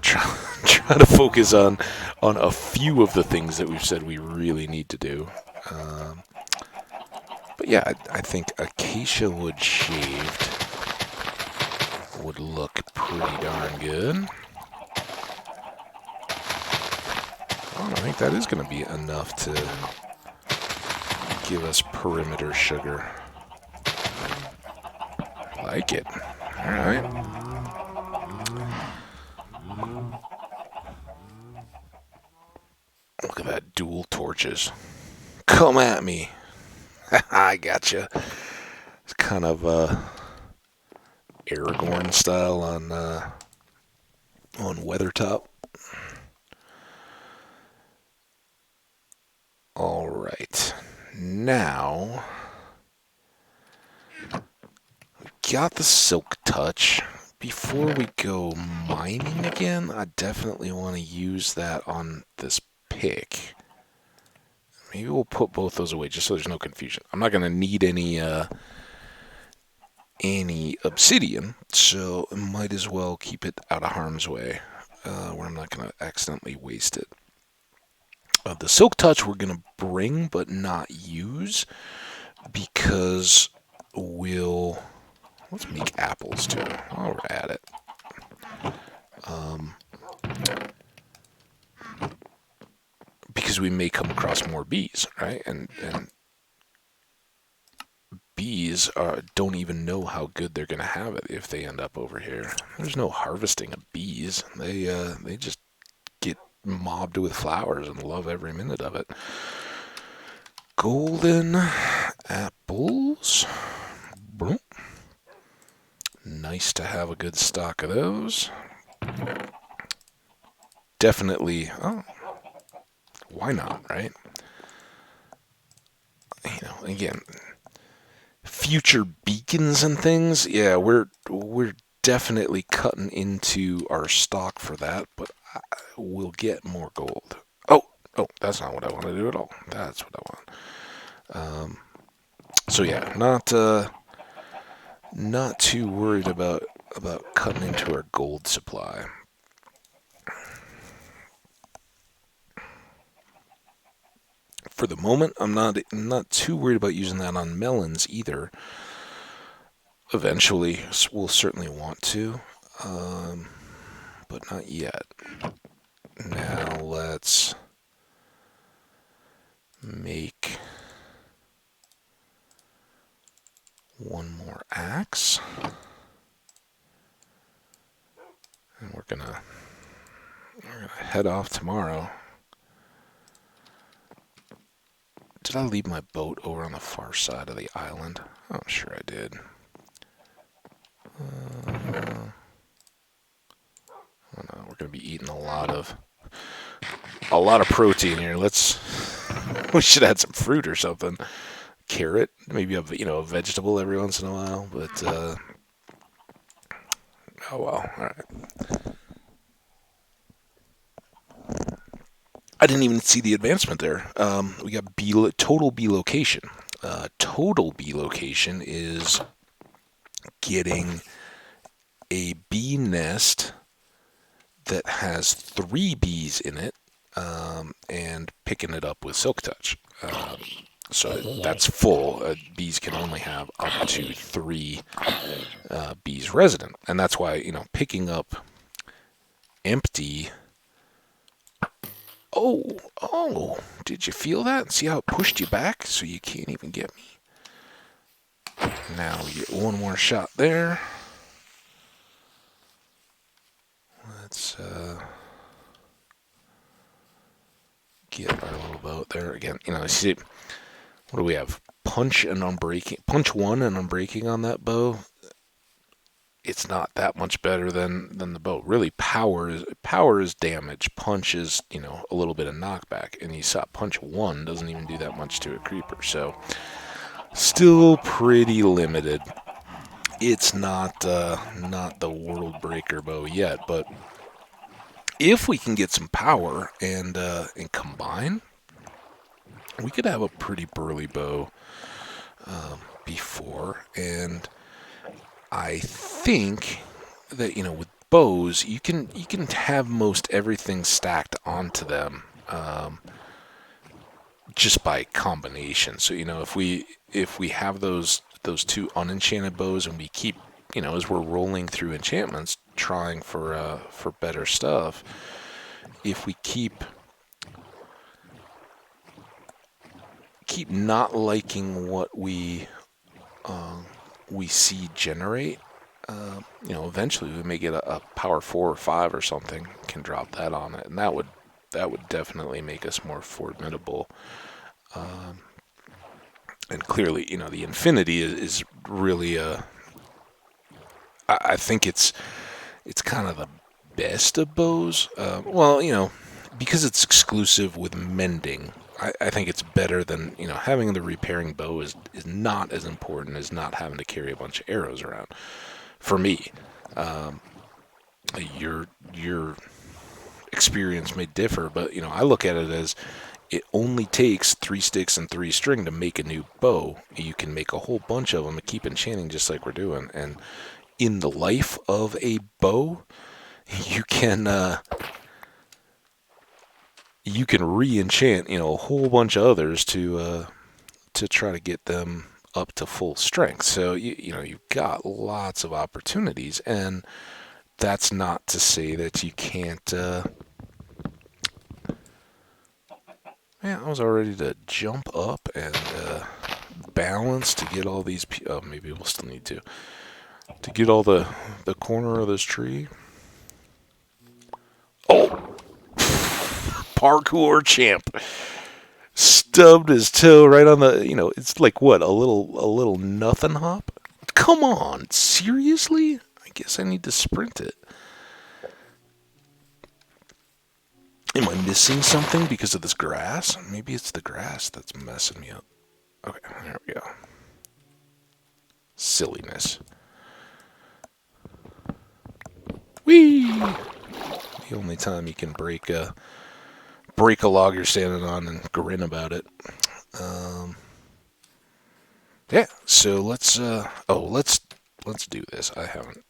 Try to focus on a few of the things that we've said we really need to do. But yeah, I think acacia wood shaved would look pretty darn good. Oh, I think that is going to be enough to give us perimeter sugar. Like it. All right. Look at that, dual torches. Come at me. I gotcha. It's kind of Aragorn style on Weathertop. All right. Now we got the silk touch. Before we go mining again, I definitely want to use that on this pick. Maybe we'll put both those away just so there's no confusion. I'm not going to need any obsidian, so I might as well keep it out of harm's way, where I'm not going to accidentally waste it. The silk touch we're going to bring but not use because let's make apples too while we're at it. Because we may come across more bees, right? And bees don't even know how good they're going to have it if they end up over here. There's no harvesting of bees. They just get mobbed with flowers and love every minute of it. Golden apples. Nice to have a good stock of those. Definitely. Oh, why not, right? Again, future beacons and things. Yeah, we're definitely cutting into our stock for that, but we'll get more gold. Oh, that's not what I want to do at all. That's what I want. So yeah, not too worried about cutting into our gold supply. For the moment, I'm not too worried about using that on melons either. Eventually, we'll certainly want to, but not yet. Now let's make one more axe, and we're gonna head off tomorrow. Did I leave my boat over on the far side of the island? I'm sure I did. Oh no, we're gonna be eating a lot of protein here. We should add some fruit or something. Carrot, maybe a vegetable every once in a while. But oh well, all right. I didn't even see the advancement there. We got total bee location. Total bee location is getting a bee nest that has 3 bees in it, and picking it up with silk touch. So that's full. Bees can only have up to 3 bees resident, and that's why picking up empty. Oh! Did you feel that? See how it pushed you back, so you can't even get me. Now we get one more shot there. Let's get our little boat out there. Again, you see, what do we have? Punch 1 and unbreaking on that bow. It's not that much better than the bow. Really, power is damage. Punch is, a little bit of knockback. And you saw punch 1 doesn't even do that much to a creeper. So still pretty limited. It's not the world breaker bow yet, but if we can get some power and combine, we could have a pretty burly bow before. And I think that with bows, you can have most everything stacked onto them just by combination. So if we have those 2 unenchanted bows and we keep as we're rolling through enchantments trying for better stuff, if we keep not liking what we see generate, eventually we may get a power 4 or 5 or something, can drop that on it, and that would definitely make us more formidable. And clearly, the infinity is really I think it's kind of the best of bows. Because it's exclusive with mending, I think it's better than, having the repairing bow is not as important as not having to carry a bunch of arrows around. For me, your experience may differ, but, I look at it as it only takes 3 sticks and 3 string to make a new bow. You can make a whole bunch of them and keep enchanting just like we're doing. And in the life of a bow, you can re-enchant, a whole bunch of others to try to get them up to full strength. So you've got lots of opportunities, and that's not to say that you can't. Man, I was all ready to jump up and balance to get all these. Maybe we'll still need to get all the corner of this tree. Oh, parkour champ stubbed his toe right on the. It's like what, a little nothing hop. Come on, seriously? I guess I need to sprint it. Am I missing something because of this grass? Maybe it's the grass that's messing me up. Okay, there we go. Silliness. Whee! The only time you can break a log you're standing on and grin about it. Yeah, so let's do this. I haven't.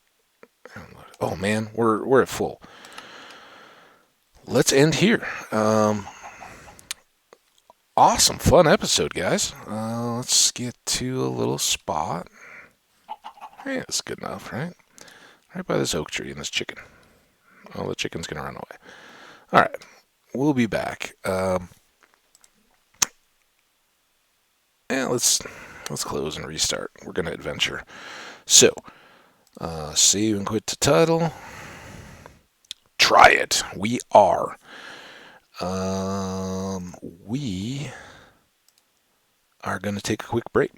Oh man, we're at full. Let's end here. Awesome, fun episode, guys. Let's get to a little spot. Hey, that's good enough, right? Right by this oak tree and this chicken. Oh, the chicken's gonna run away. All right, we'll be back. Let's close and restart. We're gonna adventure. So, save and quit to title. Try it. We are. We are going to take a quick break.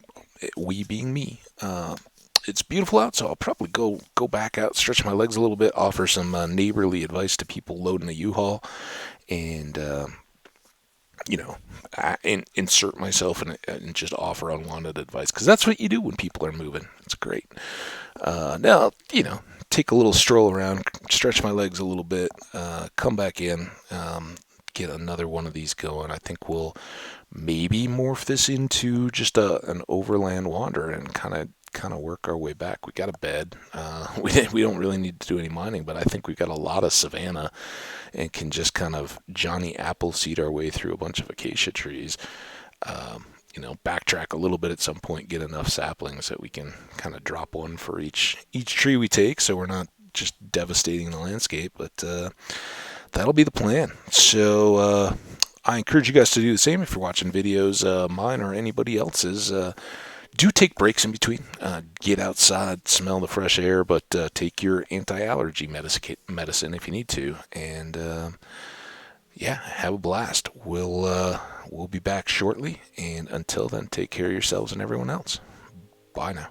We being me. It's beautiful out, so I'll probably go back out, stretch my legs a little bit, offer some neighborly advice to people loading a U-Haul, and insert myself and just offer unwanted advice, because that's what you do when people are moving. It's great. Now, take a little stroll around, stretch my legs a little bit, come back in, get another one of these going. I think we'll maybe morph this into just an overland wander and kind of work our way back. We got a bed. We don't really need to do any mining, but I think we've got a lot of savanna and can just kind of Johnny Appleseed our way through a bunch of acacia trees. Backtrack a little bit at some point, get enough saplings that we can kind of drop one for each tree we take, so we're not just devastating the landscape, but that'll be the plan. So I encourage you guys to do the same if you're watching videos, mine or anybody else's. Do take breaks in between. Get outside, smell the fresh air, but take your anti-allergy medicine if you need to, and have a blast. We'll we'll be back shortly. And until then, take care of yourselves and everyone else. Bye now.